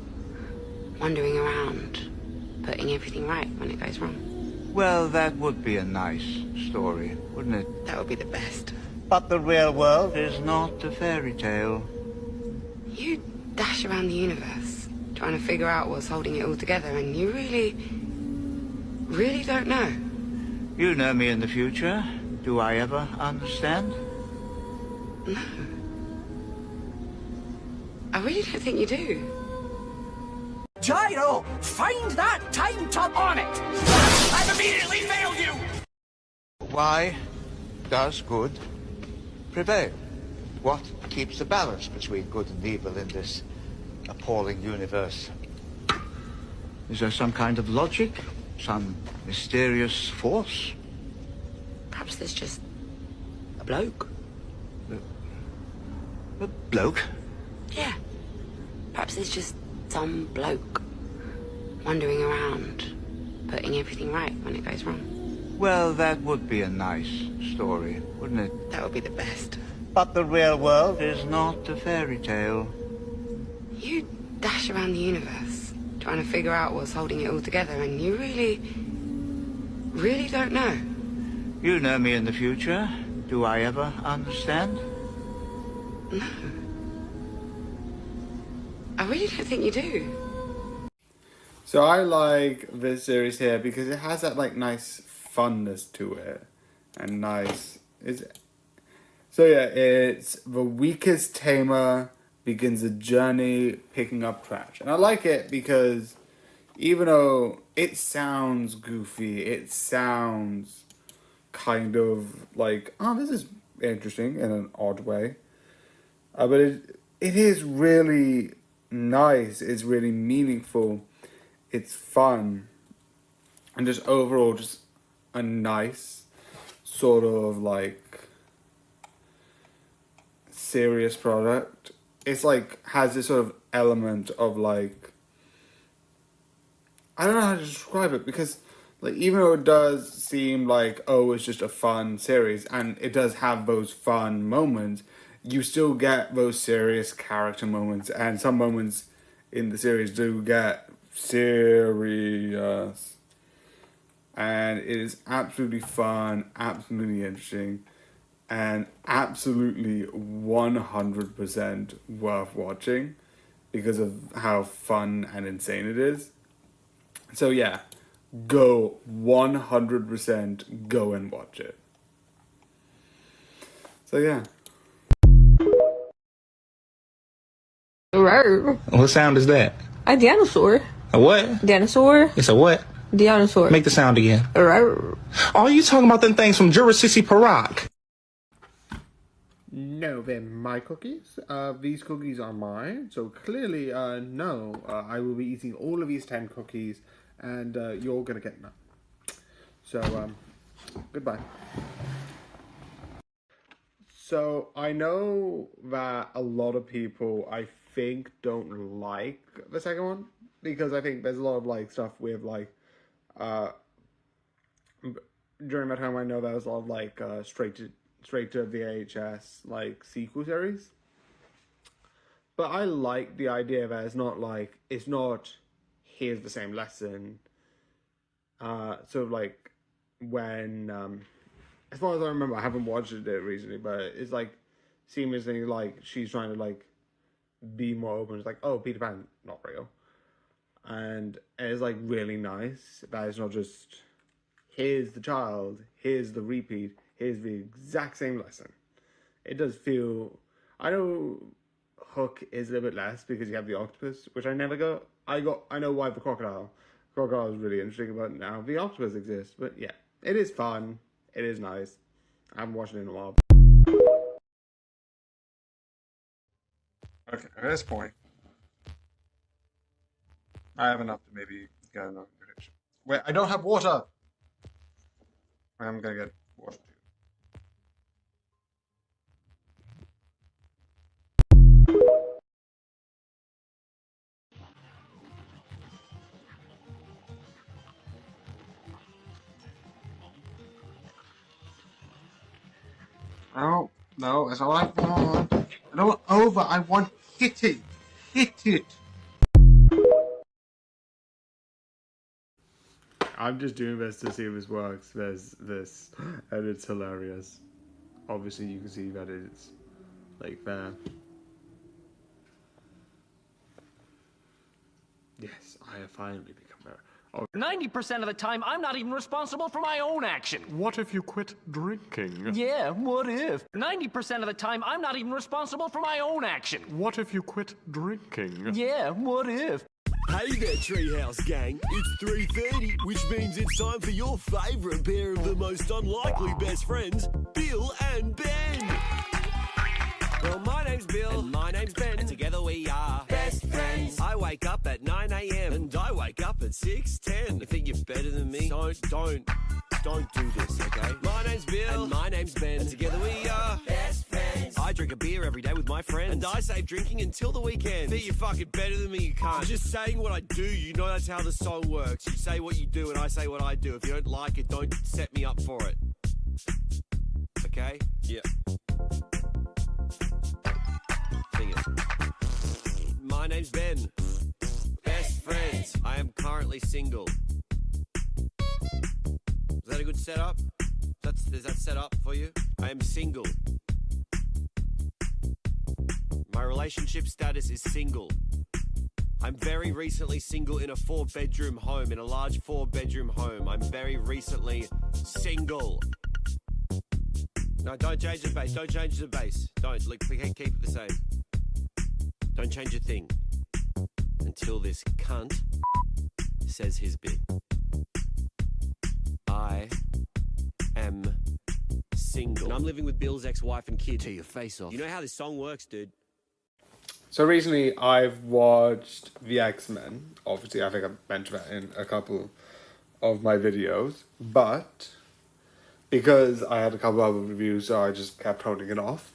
wandering around, putting everything right when it goes wrong. Well, that would be a nice story, wouldn't it? That would be the best. But the real world is not a fairy tale. You dash around the universe trying to figure out what's holding it all together, and you really don't know. You know me in the future. Do I ever understand? No. I really don't think you do. Gyro, find that time tub on it! I've immediately failed you! Why does good prevail? What keeps the balance between good and evil in this appalling universe? Is there some kind of logic? Some mysterious force? Perhaps there's just a bloke. A bloke? Yeah. Perhaps there's just some bloke wandering around, putting everything right when it goes wrong. Well, that would be a nice story, wouldn't it? That would be the best. But the real world is not a fairy tale. You dash around the universe trying to figure out what's holding it all together, and you really don't know. You know me in the future. Do I ever understand? No. I really don't think you do. So I like this series here because it has that like nice funness to it, and so yeah, it's the weakest tamer begins a journey picking up trash, and I like it because even though it sounds goofy, it sounds kind of like, oh, this is interesting in an odd way, but it is really nice. It's really meaningful. It's fun, and just overall, just a nice sort of like serious product. It's like has this sort of element of like, I don't know how to describe it, because like even though it does seem like, oh, it's just a fun series, and it does have those fun moments, you still get those serious character moments, and some moments in the series do get serious, and it is absolutely fun, absolutely interesting, and absolutely 100% worth watching because of how fun and insane it is. So yeah, go 100% go and watch it. So yeah. What sound is that? A dinosaur. A what? Dinosaur. It's a what? Dinosaur. Make the sound again. Oh, you talking about them things from Jurassic Park? No, they're my cookies. These cookies are mine. So clearly, no. I will be eating all of these 10 cookies, and you're gonna get none. So, goodbye. So, I know that a lot of people, I think, don't like the second one, because I think there's a lot of, like, stuff with, like, during that time I know there was a lot of, like, straight to VHS, like, sequel series. But I like the idea that it's not, like, it's not, here's the same lesson. Sort of, like, when, as far as I remember, I haven't watched it recently, but it's, like, seemingly, like, she's trying to, like, be more open. It's like, oh, Peter Pan, not real. And it's, like, really nice that it's not just, here's the child, here's the repeat, here's the exact same lesson. It does feel, I know Hook is a little bit less because you have the octopus, which I never got. I know why the crocodile is really interesting, but now the octopus exists. But yeah, it is fun. It is nice. I haven't watched it in a while. Okay, at this point, I have enough to maybe get another prediction. Wait, I don't have water! I'm gonna get water too. Oh, no, that's all I want. I don't want over, I want hitting. Hit it. I'm just doing this to see if this works. There's this, and it's hilarious. Obviously, you can see that it's, like, there. Yes, I have finally become there. Oh. 90% of the time, I'm not even responsible for my own action. What if you quit drinking? Yeah, what if? 90% of the time, I'm not even responsible for my own action. What if you quit drinking? Yeah, what if? Hey there, Treehouse Gang. It's 3:30, which means it's time for your favourite pair of the most unlikely best friends, Bill and Ben. Well, my name's Bill. And my name's Ben. And together we are best friends. I wake up at 9 a.m. And I wake up at 6:10. You think you're better than me? Don't do this, okay? My name's Bill. And my name's Ben. And together we are best friends. I drink a beer every day with my friends. And I save drinking until the weekend. Think you're fucking better than me, you can't. I'm just saying what I do. You know that's how the song works. You say what you do and I say what I do. If you don't like it, don't set me up for it. Okay? Yeah. Sing it. My name's Ben. Best friends. I am currently single. Is that a good setup? Is that set up for you? I am single. My relationship status is single. I'm very recently single in a 4-bedroom home, in a large 4-bedroom home. I'm very recently single. No, don't change the bass. Don't change the bass. Don't. Look, keep it the same. Don't change a thing until this cunt says his bit. I am single. And I'm living with Bill's ex-wife and kid. Tear your face off. You know how this song works, dude. So recently I've watched The X-Men. Obviously, I think I've mentioned that in a couple of my videos. But because I had a couple other reviews, so I just kept holding it off.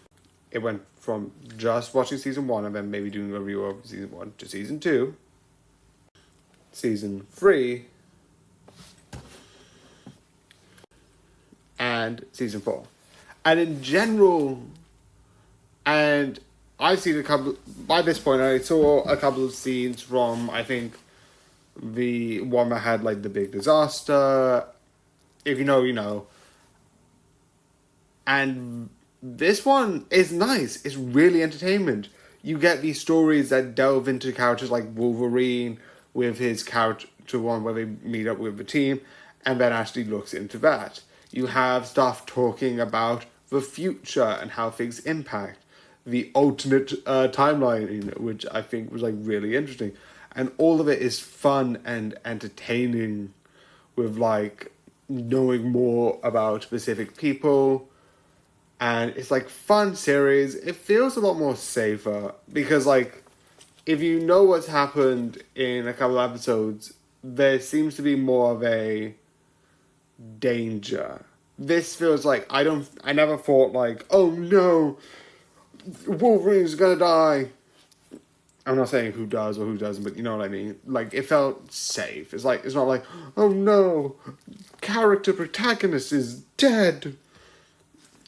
It went from just watching season 1 and then maybe doing a review of season 1 to season 2. Season 3. And season 4. And in general, and I've seen a couple, by this point I saw a couple of scenes from, I think, the one that had like the big disaster. If you know, you know. And this one is nice. It's really entertainment. You get these stories that delve into characters like Wolverine with his character one where they meet up with the team and then actually looks into that. You have stuff talking about the future and how things impact the alternate timeline, which I think was like really interesting. And all of it is fun and entertaining with like knowing more about specific people. And it's like fun series. It feels a lot more safer because like if you know what's happened in a couple of episodes, there seems to be more of a danger. This feels like I never thought like, oh no, Wolverine's gonna die. I'm not saying who does or who doesn't, but you know what I mean. Like it felt safe. It's not like, oh no, character protagonist is dead.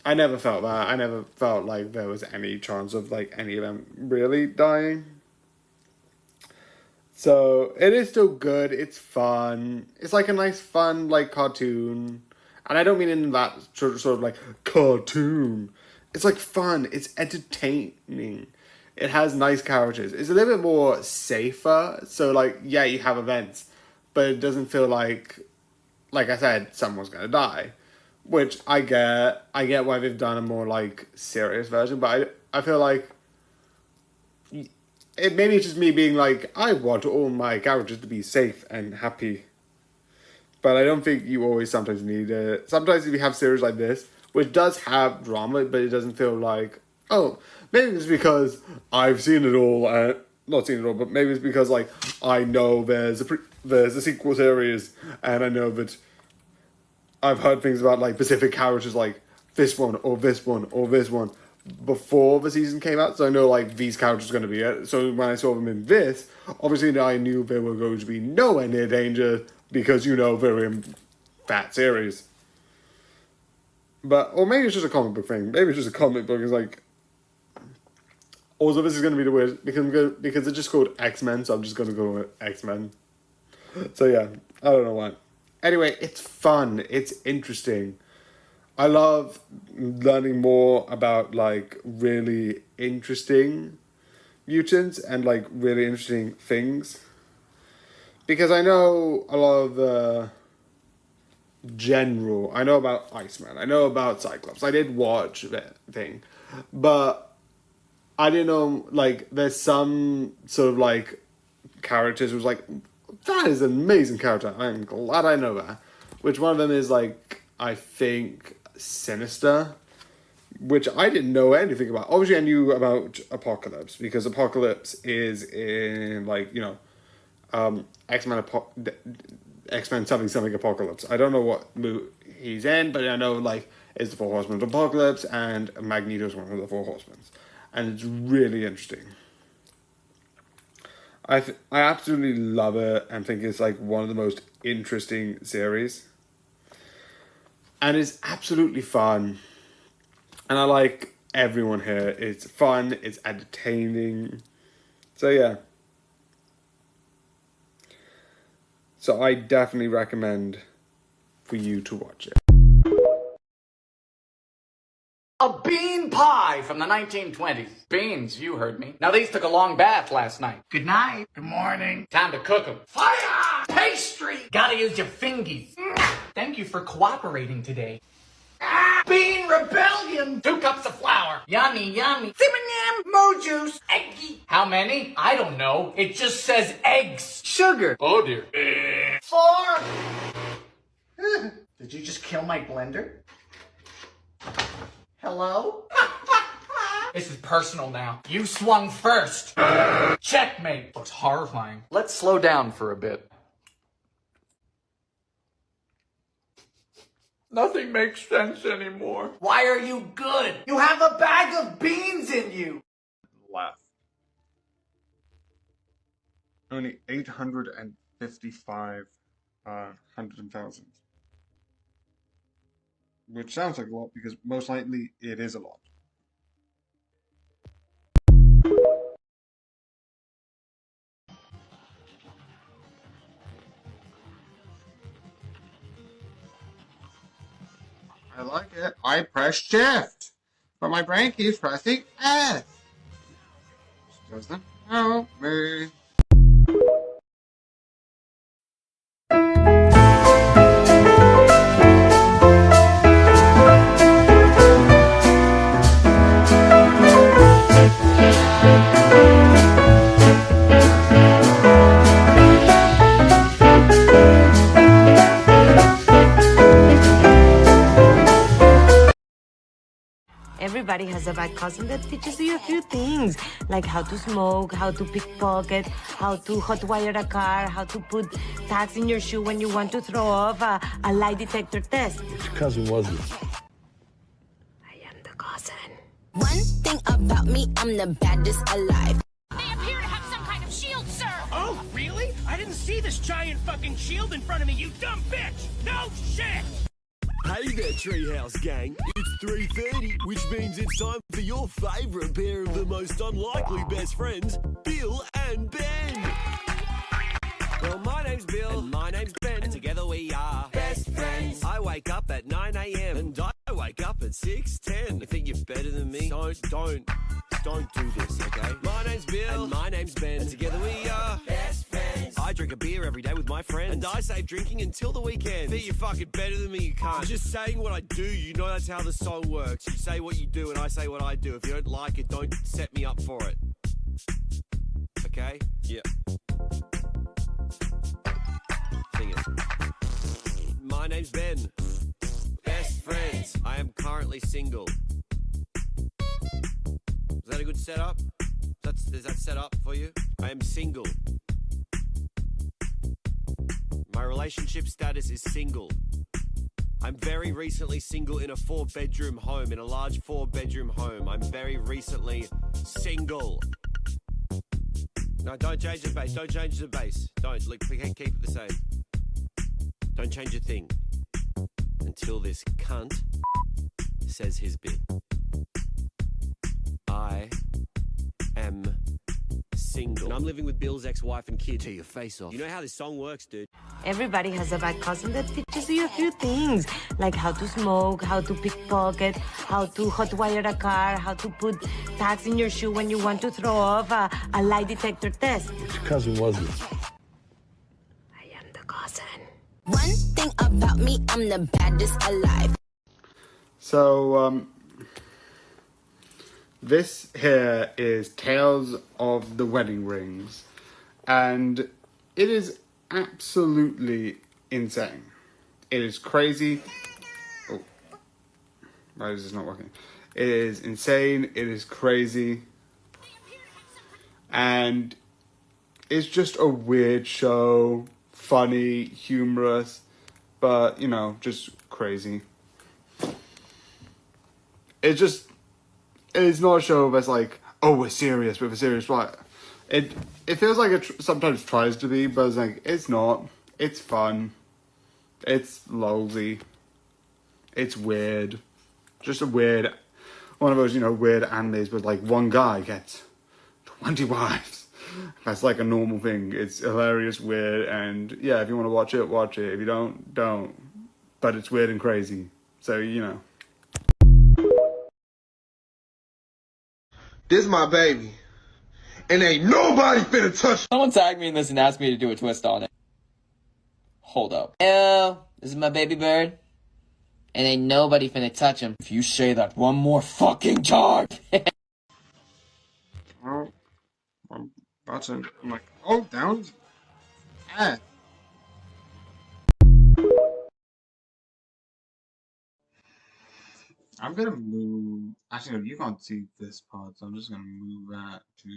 I never felt that. I never felt like there was any chance of like any of them really dying. So it is still good. It's fun. It's like a nice fun like cartoon. And I don't mean in that sort of like cartoon. It's like fun. It's entertaining. It has nice characters. It's a little bit more safer. So like, yeah, you have events, but it doesn't feel like I said, someone's gonna die. Which I get why they've done a more like serious version, but I feel like maybe it's just me being like, I want all my characters to be safe and happy. But I don't think you always sometimes need it. Sometimes if you have series like this, which does have drama, but it doesn't feel like, oh, maybe it's because I've seen it all, not seen it all, but maybe it's because like I know there's a sequel series, and I know that I've heard things about like specific characters like this one or this one or this one before the season came out, so I know like these characters are going to be it. So when I saw them in this, obviously I knew there were going to be nowhere near danger because they're in that series. But or maybe it's just a comic book thing. Maybe it's just a comic book. It's like also this is going to be the weird because it's just called X-Men, so I'm just going to go with X-Men. So yeah, I don't know why. Anyway, it's fun. It's interesting. I love learning more about like really interesting mutants and like really interesting things. Because I know a lot of the general. I know about Iceman. I know about Cyclops. I did watch that thing. But I didn't know like there's some sort of like characters who was like, that is an amazing character. I'm glad I know that. Which one of them is like, I think, Sinister. Which I didn't know anything about. Obviously I knew about Apocalypse. Because Apocalypse is in like, X-Men something Apocalypse. I don't know what movie he's in. But I know like, it's the Four Horsemen of Apocalypse. And Magneto's one of the Four Horsemen. And it's really interesting. I absolutely love it and think it's like one of the most interesting series. And it's absolutely fun. And I like everyone here. It's fun, it's entertaining. So yeah. So I definitely recommend for you to watch it. A bean pie from the 1920s. Beans, you heard me. Now these took a long bath last night. Good night. Good morning. Time to cook them. Fire! Pastry! Gotta use your fingies. Thank you for cooperating today. Bean rebellion! 2 cups of flour. Yummy, yummy. Simmonyam, mo juice, eggy. How many? I don't know. It just says eggs. Sugar. Oh dear. 4. Did you just kill my blender? Hello? This is personal now. You swung first. Checkmate. Looks horrifying. Let's slow down for a bit. Nothing makes sense anymore. Why are you good? You have a bag of beans in you. Left. Only 855 hundred and thousands. Which sounds like a lot because most likely it is a lot. I like it. I pressed shift. But my brain keeps pressing S. Which doesn't help me. Everybody has a bad cousin that teaches you a few things, like how to smoke, how to pickpocket, how to hotwire a car, how to put tags in your shoe when you want to throw off a lie detector test. Which cousin was it? One thing about me, I'm the baddest alive. They appear to have some kind of shield, sir. Oh, really? I didn't see this giant fucking shield in front of me, you dumb bitch! No shit! Hey there, Treehouse Gang. It's 3:30, which means it's time for your favourite pair of the most unlikely best friends, Bill and Ben. Well, my name's Bill, and my name's Ben, and together we are best friends. I wake up at 9 a.m. and I wake up at 6:10. You think you're better than me? Don't do this, okay? My name's Bill, and my name's Ben, and together we are best friends. I drink a beer every day with my friends, and I save drinking until the weekend. Think you're fucking better than me? You can't. I'm just saying what I do. You know that's how the song works. You say what you do, and I say what I do. If you don't like it, don't set me up for it. Okay? Yeah. Thing is, my name's Ben. Best friends. I am currently single. Is that a good setup? Is that set up for you? I am single. My relationship status is single. I'm very recently single in a 4-bedroom home, in a large 4-bedroom home. I'm very recently single. No, don't change the bass. Don't change the bass. Don't. Look, we can keep it the same. Don't change a thing until this cunt says his bit. I am single. And I'm living with Bill's ex-wife and kid. Tear your face off. You know how this song works, dude. Everybody has a bad cousin that teaches you a few things, like how to smoke, how to pickpocket, how to hotwire a car, how to put tags in your shoe when you want to throw off a lie detector test. Which cousin was it? One thing about me, I'm the baddest alive. So, this here is Tales of the Wedding Rings, and it is absolutely insane. It is crazy. Oh, why is this not working? It is insane. It is crazy. And it's just a weird show. Funny, humorous, but, you know, just crazy. It's not a show that's like, oh, we're serious with a serious plot. It feels like it sometimes tries to be, but it's like, it's not. It's fun. It's lolzy. It's weird. Just a weird, one of those, you know, weird animes, but like one guy gets 20 wives. That's like a normal thing. It's hilarious, weird, and yeah, if you want to watch it, watch it. If you don't, don't. But it's weird and crazy. So, you know. This is my baby. And ain't nobody finna touch. Someone tagged me in this and asked me to do a twist on it. Hold up. Hello, this is my baby bird. And ain't nobody finna touch him. If you say that one more fucking time. Oh, button. I'm like, oh, down. Ah. I'm gonna move. Actually, no, you can't see this part, so I'm just gonna move that to.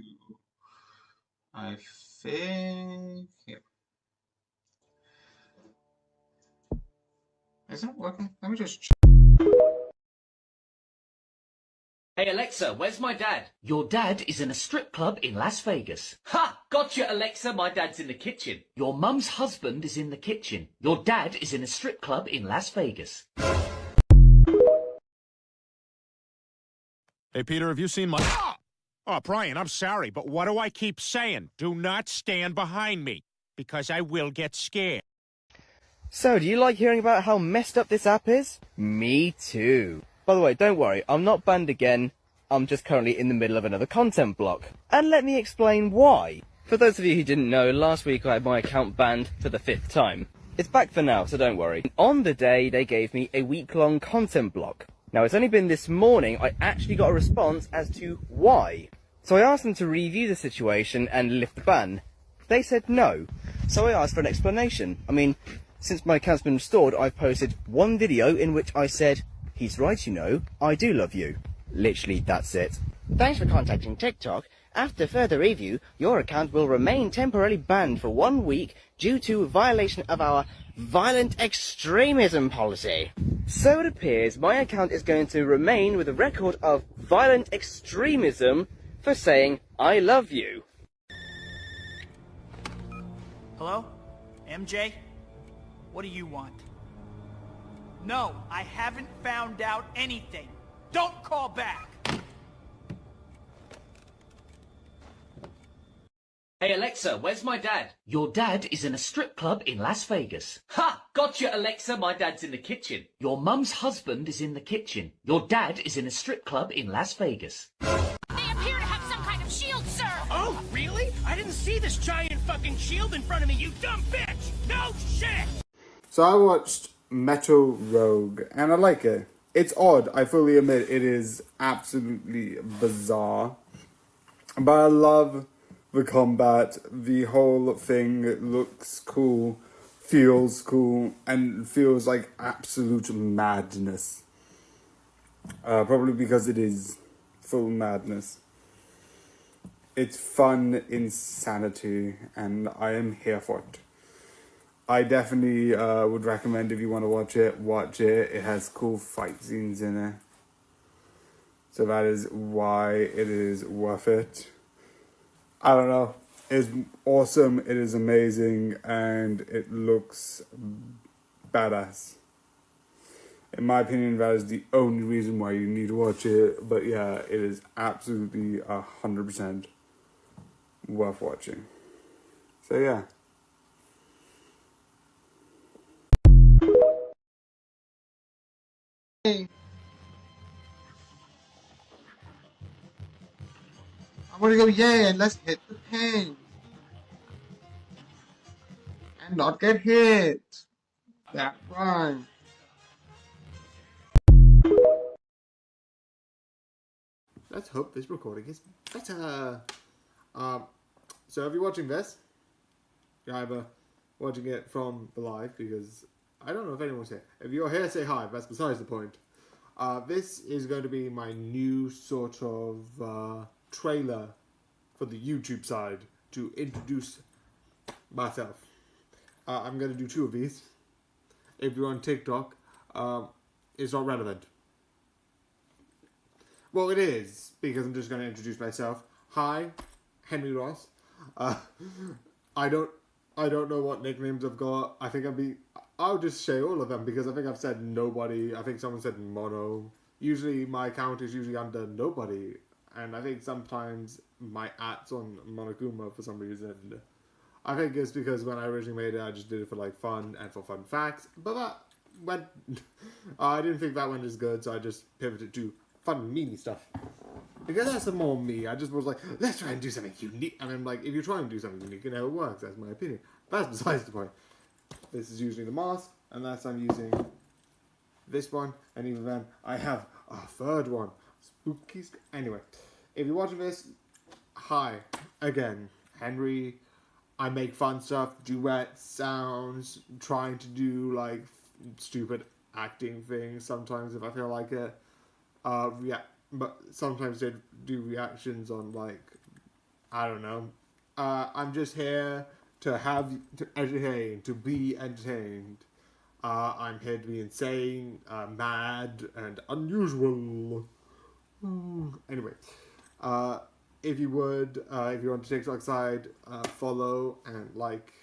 I think here. Is that working? Let me just. Hey Alexa, where's my dad? Your dad is in a strip club in Las Vegas. Ha! Gotcha, Alexa, my dad's in the kitchen. Your mum's husband is in the kitchen. Your dad is in a strip club in Las Vegas. Hey, Peter, have you seen my... Oh, Brian, I'm sorry, but what do I keep saying? Do not stand behind me, because I will get scared. So, do you like hearing about how messed up this app is? Me too. By the way, don't worry, I'm not banned again. I'm just currently in the middle of another content block. And let me explain why. For those of you who didn't know, last week I had my account banned for the 5th time. It's back for now, so don't worry. On the day, they gave me a week-long content block. Now, it's only been this morning I actually got a response as to why. So I asked them to review the situation and lift the ban. They said no. So I asked for an explanation. I mean, since my account's been restored, I've posted one video in which I said, "He's right, you know, I do love you." Literally, that's it. Thanks for contacting TikTok. After further review, your account will remain temporarily banned for 1 week due to violation of our violent extremism policy. So it appears my account is going to remain with a record of violent extremism for saying I love you. Hello? MJ? What do you want? No, I haven't found out anything. Don't call back! Hey Alexa, where's my dad? Your dad is in a strip club in Las Vegas. Ha! Gotcha, Alexa, my dad's in the kitchen. Your mum's husband is in the kitchen. Your dad is in a strip club in Las Vegas. They appear to have some kind of shield, sir! Oh, really? I didn't see this giant fucking shield in front of me, you dumb bitch! No shit! So I watched Metal Rogue, and I like it. It's odd, I fully admit it is absolutely bizarre. But I love the combat, the whole thing looks cool, feels cool, and feels like absolute madness. Probably because it is full madness. It's fun insanity, and I am here for it. I definitely would recommend if you want to watch it. It has cool fight scenes in it. So that is why it is worth it. I don't know. It's awesome, it is amazing, and it looks badass. In my opinion, that is the only reason why you need to watch it. But yeah, it is absolutely 100% worth watching. So yeah. I want to go, yeah, and let's hit the pain. And not get hit. That rhyme. Let's hope this recording is better. So if you're watching this, you're either watching it from the live, because I don't know if anyone's here. If you're here, say hi, that's besides the point. This is going to be my new sort of trailer for the YouTube side to introduce myself. I'm going to do 2 of these. If you're on TikTok, it's not relevant. Well, it is, because I'm just going to introduce myself. Hi, Henry Ross. I don't know what nicknames I've got. I'll just say all of them, because I think I've said nobody. I think someone said Mono. Usually my account is usually under nobody. And I think sometimes my @'s on Monokuma for some reason. I think it's because when I originally made it, I just did it for like fun and for fun facts. But that went... I didn't think that went as good, so I just pivoted to fun meanie stuff. Because that's more me. I just was like, let's try and do something unique. And I'm like, if you try and do something unique, it never works. That's my opinion. That's besides the point. This is usually the mask, and that's I'm using this one. And even then, I have a 3rd one. Spooky. Anyway, if you're watching this, hi again, Henry. I make fun stuff, duet sounds, trying to do like stupid acting things sometimes if I feel like it. But sometimes they do reactions on like, I don't know. I'm just here to entertain, to be entertained. I'm here to be insane, mad, and unusual. Anyway, if you would, if you're on the TikTok side, follow and like,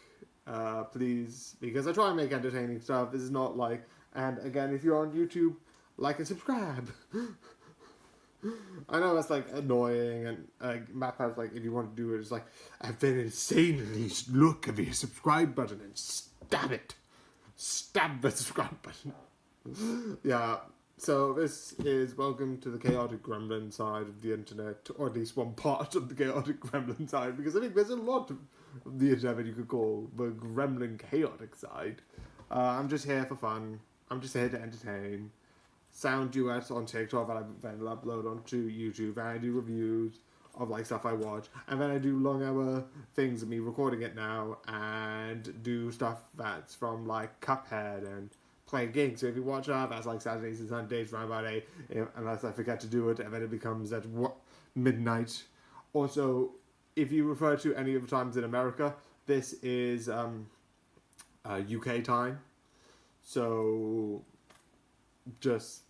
please, because I try and make entertaining stuff. This is not like, and again, if you're on YouTube, like and subscribe. I know that's like annoying, and MapPad's like, if you want to do it, it's like, and then insanely look at the subscribe button and stab it. Stab the subscribe button. Yeah, So this is welcome to the chaotic gremlin side of the internet, or at least one part of the chaotic gremlin side, because I think there's a lot of the internet that you could call the gremlin chaotic side. I'm just here for fun. I'm just here to entertain. Sound duets on TikTok that I then upload onto YouTube, and I do reviews of like stuff I watch, and then I do long hour things of me recording it now, and do stuff that's from like Cuphead and playing games. So if you watch that, that's like Saturdays and Sundays around about 8, unless I forget to do it, and then it becomes at midnight. Also, if you refer to any of the times in America, this is UK time, so just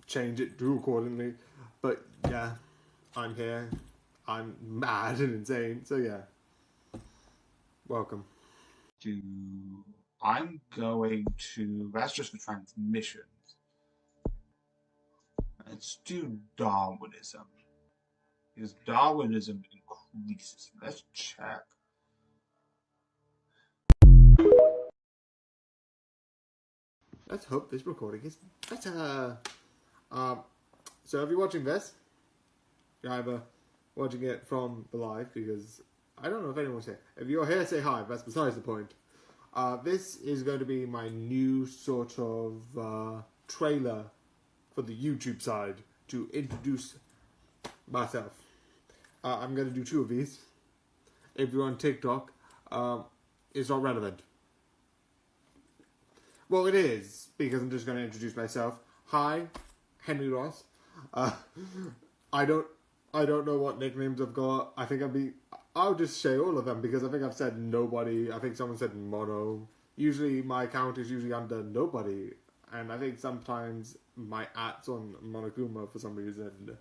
change it to accordingly. But yeah, I'm here. I'm mad and insane. So yeah, welcome. I'm going to. That's just the transmissions. Let's do Darwinism. Because Darwinism increases. Let's check. Let's hope this recording is better. So if you're watching this, you're either watching it from the live, because I don't know if anyone's here. If you're here, say hi. That's besides the point. This is going to be my new sort of trailer for the YouTube side to introduce myself. I'm going to do 2 of these. If you're on TikTok, it's not relevant. Well, it is, because I'm just going to introduce myself. Hi, Henry Ross. I don't know what nicknames I've got. I think I'll just say all of them, because I think I've said nobody. I think someone said mono. Usually my account is usually under nobody, and I think sometimes my @'s on Monokuma for some reason.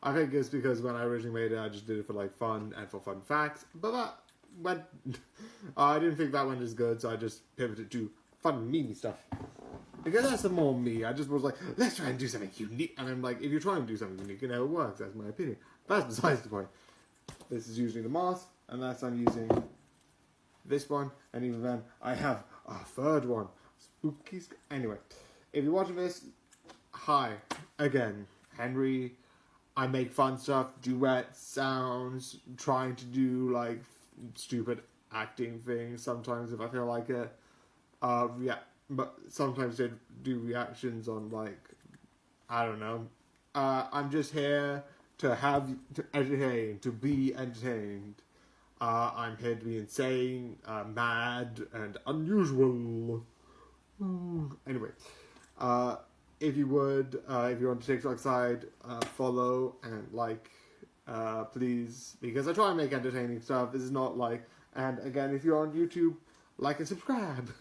I think it's because when I originally made it, I just did it for like fun and for fun facts, but that went. I didn't think that went as good, so I just pivoted to fun me stuff. Because that's the more me. I just was like, let's try and do something unique. And I'm like, if you try and do something unique, it never works. That's my opinion. That's besides the point. This is usually the mask, unless I'm using this one. And even then, I have a third one. Spooky. Anyway, if you're watching this, hi. Again, Henry. I make fun stuff, duets, sounds, trying to do like stupid acting things sometimes if I feel like it. But sometimes they do reactions on like, I don't know. I'm just here to entertain, to be entertained. I'm here to be insane, mad, and unusual. Anyway, if you would, if you're on the TikTok side, follow and like, please, because I try and make entertaining stuff. This is not like, and again, if you're on YouTube, like and subscribe.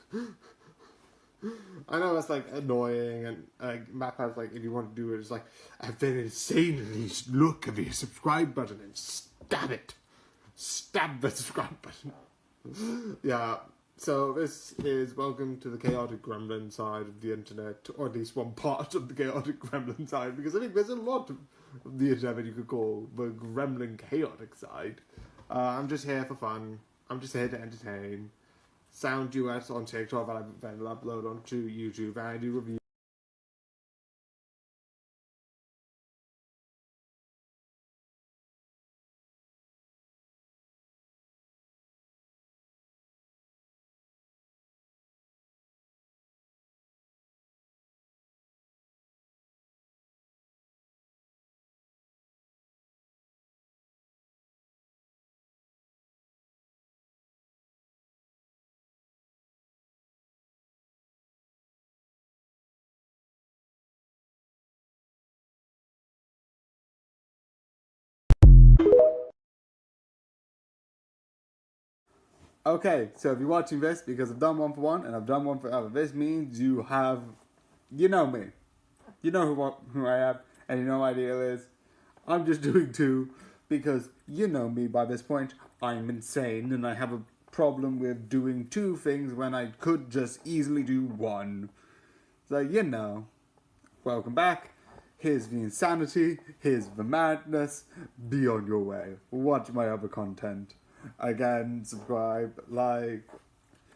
I know that's like annoying, and MapPad's like, if you want to do it, it's like, and then insanely look at the subscribe button and stab it. Stab the subscribe button. Yeah, so this is welcome to the chaotic gremlin side of the internet, or at least one part of the chaotic gremlin side, because I think there's a lot of the internet that you could call the gremlin chaotic side. I'm just here for fun. I'm just here to entertain. Sound duets on TikTok that I then upload onto YouTube, and I do reviews. Okay, so if you're watching this, because I've done one for one and I've done one for other, this means you know me. You know who I am, and you know my deal is. I'm just doing 2, because you know me by this point. I'm insane, and I have a problem with doing 2 things when I could just easily do 1. So, you know. Welcome back. Here's the insanity. Here's the madness. Be on your way. Watch my other content. Again, subscribe, like,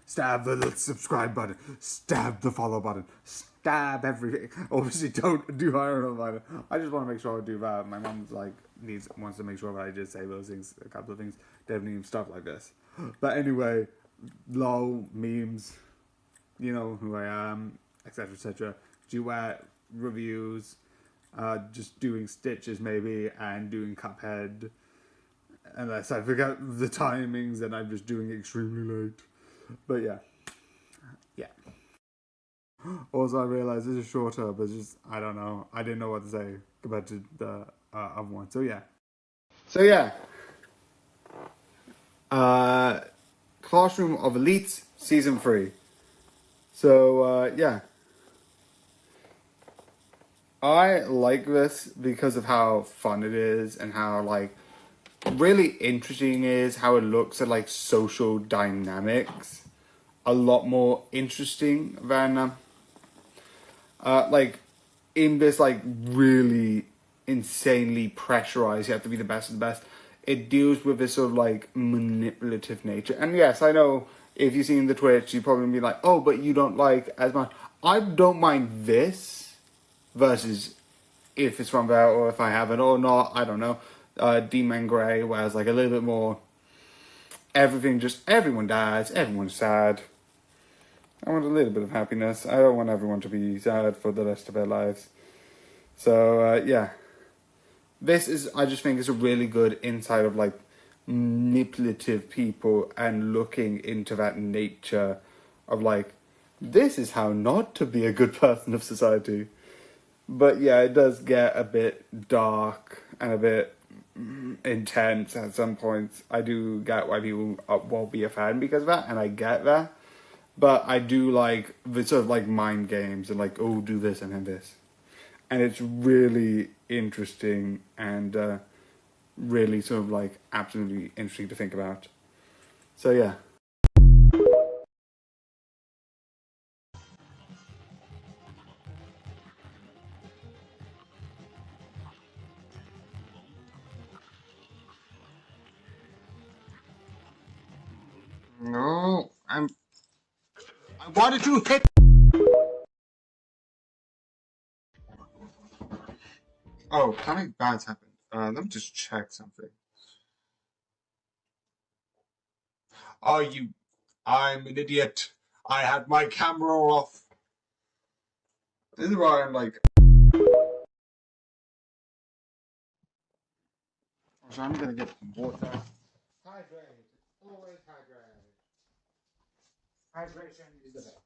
Stab the little subscribe button. Stab the follow button. Stab everything. Obviously, don't do iron on button. I just want to make sure I do that. My mom's like wants to make sure that I just say those things, a couple of things, definitely stuff like this. But anyway, lol, memes, you know who I am, etc., etc. Duet reviews, just doing Stitches maybe, and doing Cuphead. Unless I forget the timings and I'm just doing it extremely late. But yeah. Also, I realized this is shorter, but just, I don't know. I didn't know what to say compared to the other one. So yeah. Classroom of Elites, Season 3. So, yeah. I like this because of how fun it is and how, like, really interesting is how it looks at, like, social dynamics. A lot more interesting than, like, in this, like, really insanely pressurized, you have to be the best of the best. It deals with this sort of, like, manipulative nature. And yes, I know, if you've seen the Twitch, you'd probably be like, oh, but you don't like as much. I don't mind this versus if it's from there or if I have it or not, I don't know. Demon Grey, where it's, like, a little bit more everyone dies, everyone's sad. I want a little bit of happiness. I don't want everyone to be sad for the rest of their lives. So, yeah. This is, I just think, is a really good insight of, like, manipulative people and looking into that nature of, like, this is how not to be a good person of society. But, yeah, it does get a bit dark and a bit intense at some points. I do get why people won't be a fan because of that, and I get that. But I do like the sort of, like, mind games and, like, oh, do this and then this. And it's really interesting and really sort of, like, absolutely interesting to think about. So, yeah. No, I wanted to hit. Oh, something bad's happened. Let me just check something. I'm an idiot. I had my camera off. This is why I'm like. So I'm gonna get some water. Hydrate. Always hydrate. Hydration is the best.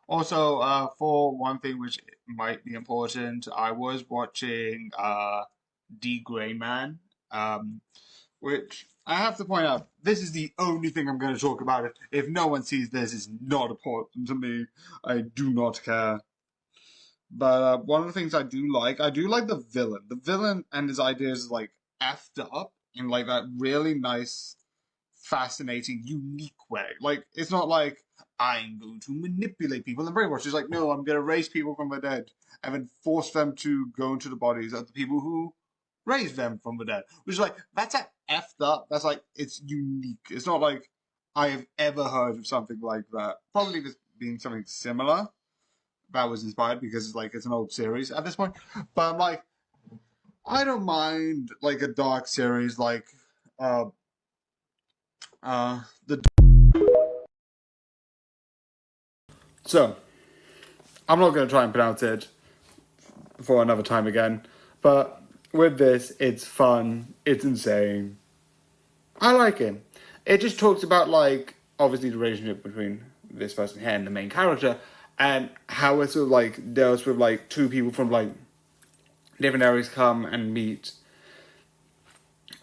Also, for one thing which might be important, I was watching D. Grey Man, which I have to point out, this is the only thing I'm going to talk about. It. If no one sees this, it's not important to me. I do not care. But one of the things I do like the villain. The villain and his ideas is, like, effed up in, like, that really nice, fascinating, unique way. Like, it's not like, I'm going to manipulate people and brainwash. It's like, no, I'm going to raise people from the dead and then force them to go into the bodies of the people who raised them from the dead. Which is like, that's effed up. That's like, it's unique. It's not like I have ever heard of something like that. Probably this being something similar that was inspired because it's like, it's an old series at this point. But I'm like, I don't mind, like, a dark series like So, I'm not going to try and pronounce it for another time again, but with this, it's fun, it's insane. I like it. It just talks about, like, obviously the relationship between this person here and the main character, and how it sort of, like, deals with, like, two people from, like, different areas come and meet,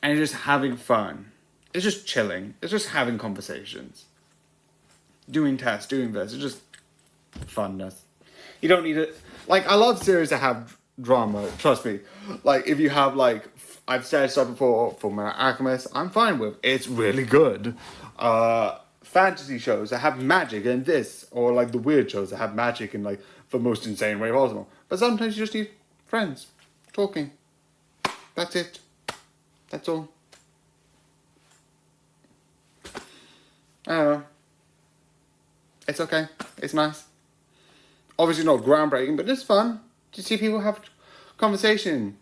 and just having fun. It's just chilling. It's just having conversations. Doing tests, doing this. It's just funness. You don't need it. Like, I love series that have drama. Trust me. Like, if you have, like, I've said stuff before, Fullmetal Alchemist, I'm fine with. It's really good. fantasy shows that have magic and this, or like the weird shows that have magic in like the most insane way possible. But sometimes you just need friends talking. That's it. That's all. I don't know. It's okay. It's nice. Obviously not groundbreaking, but it's fun to see people have conversation.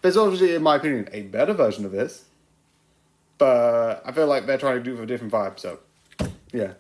There's obviously, in my opinion, a better version of this. But I feel like they're trying to do it for a different vibe, so yeah.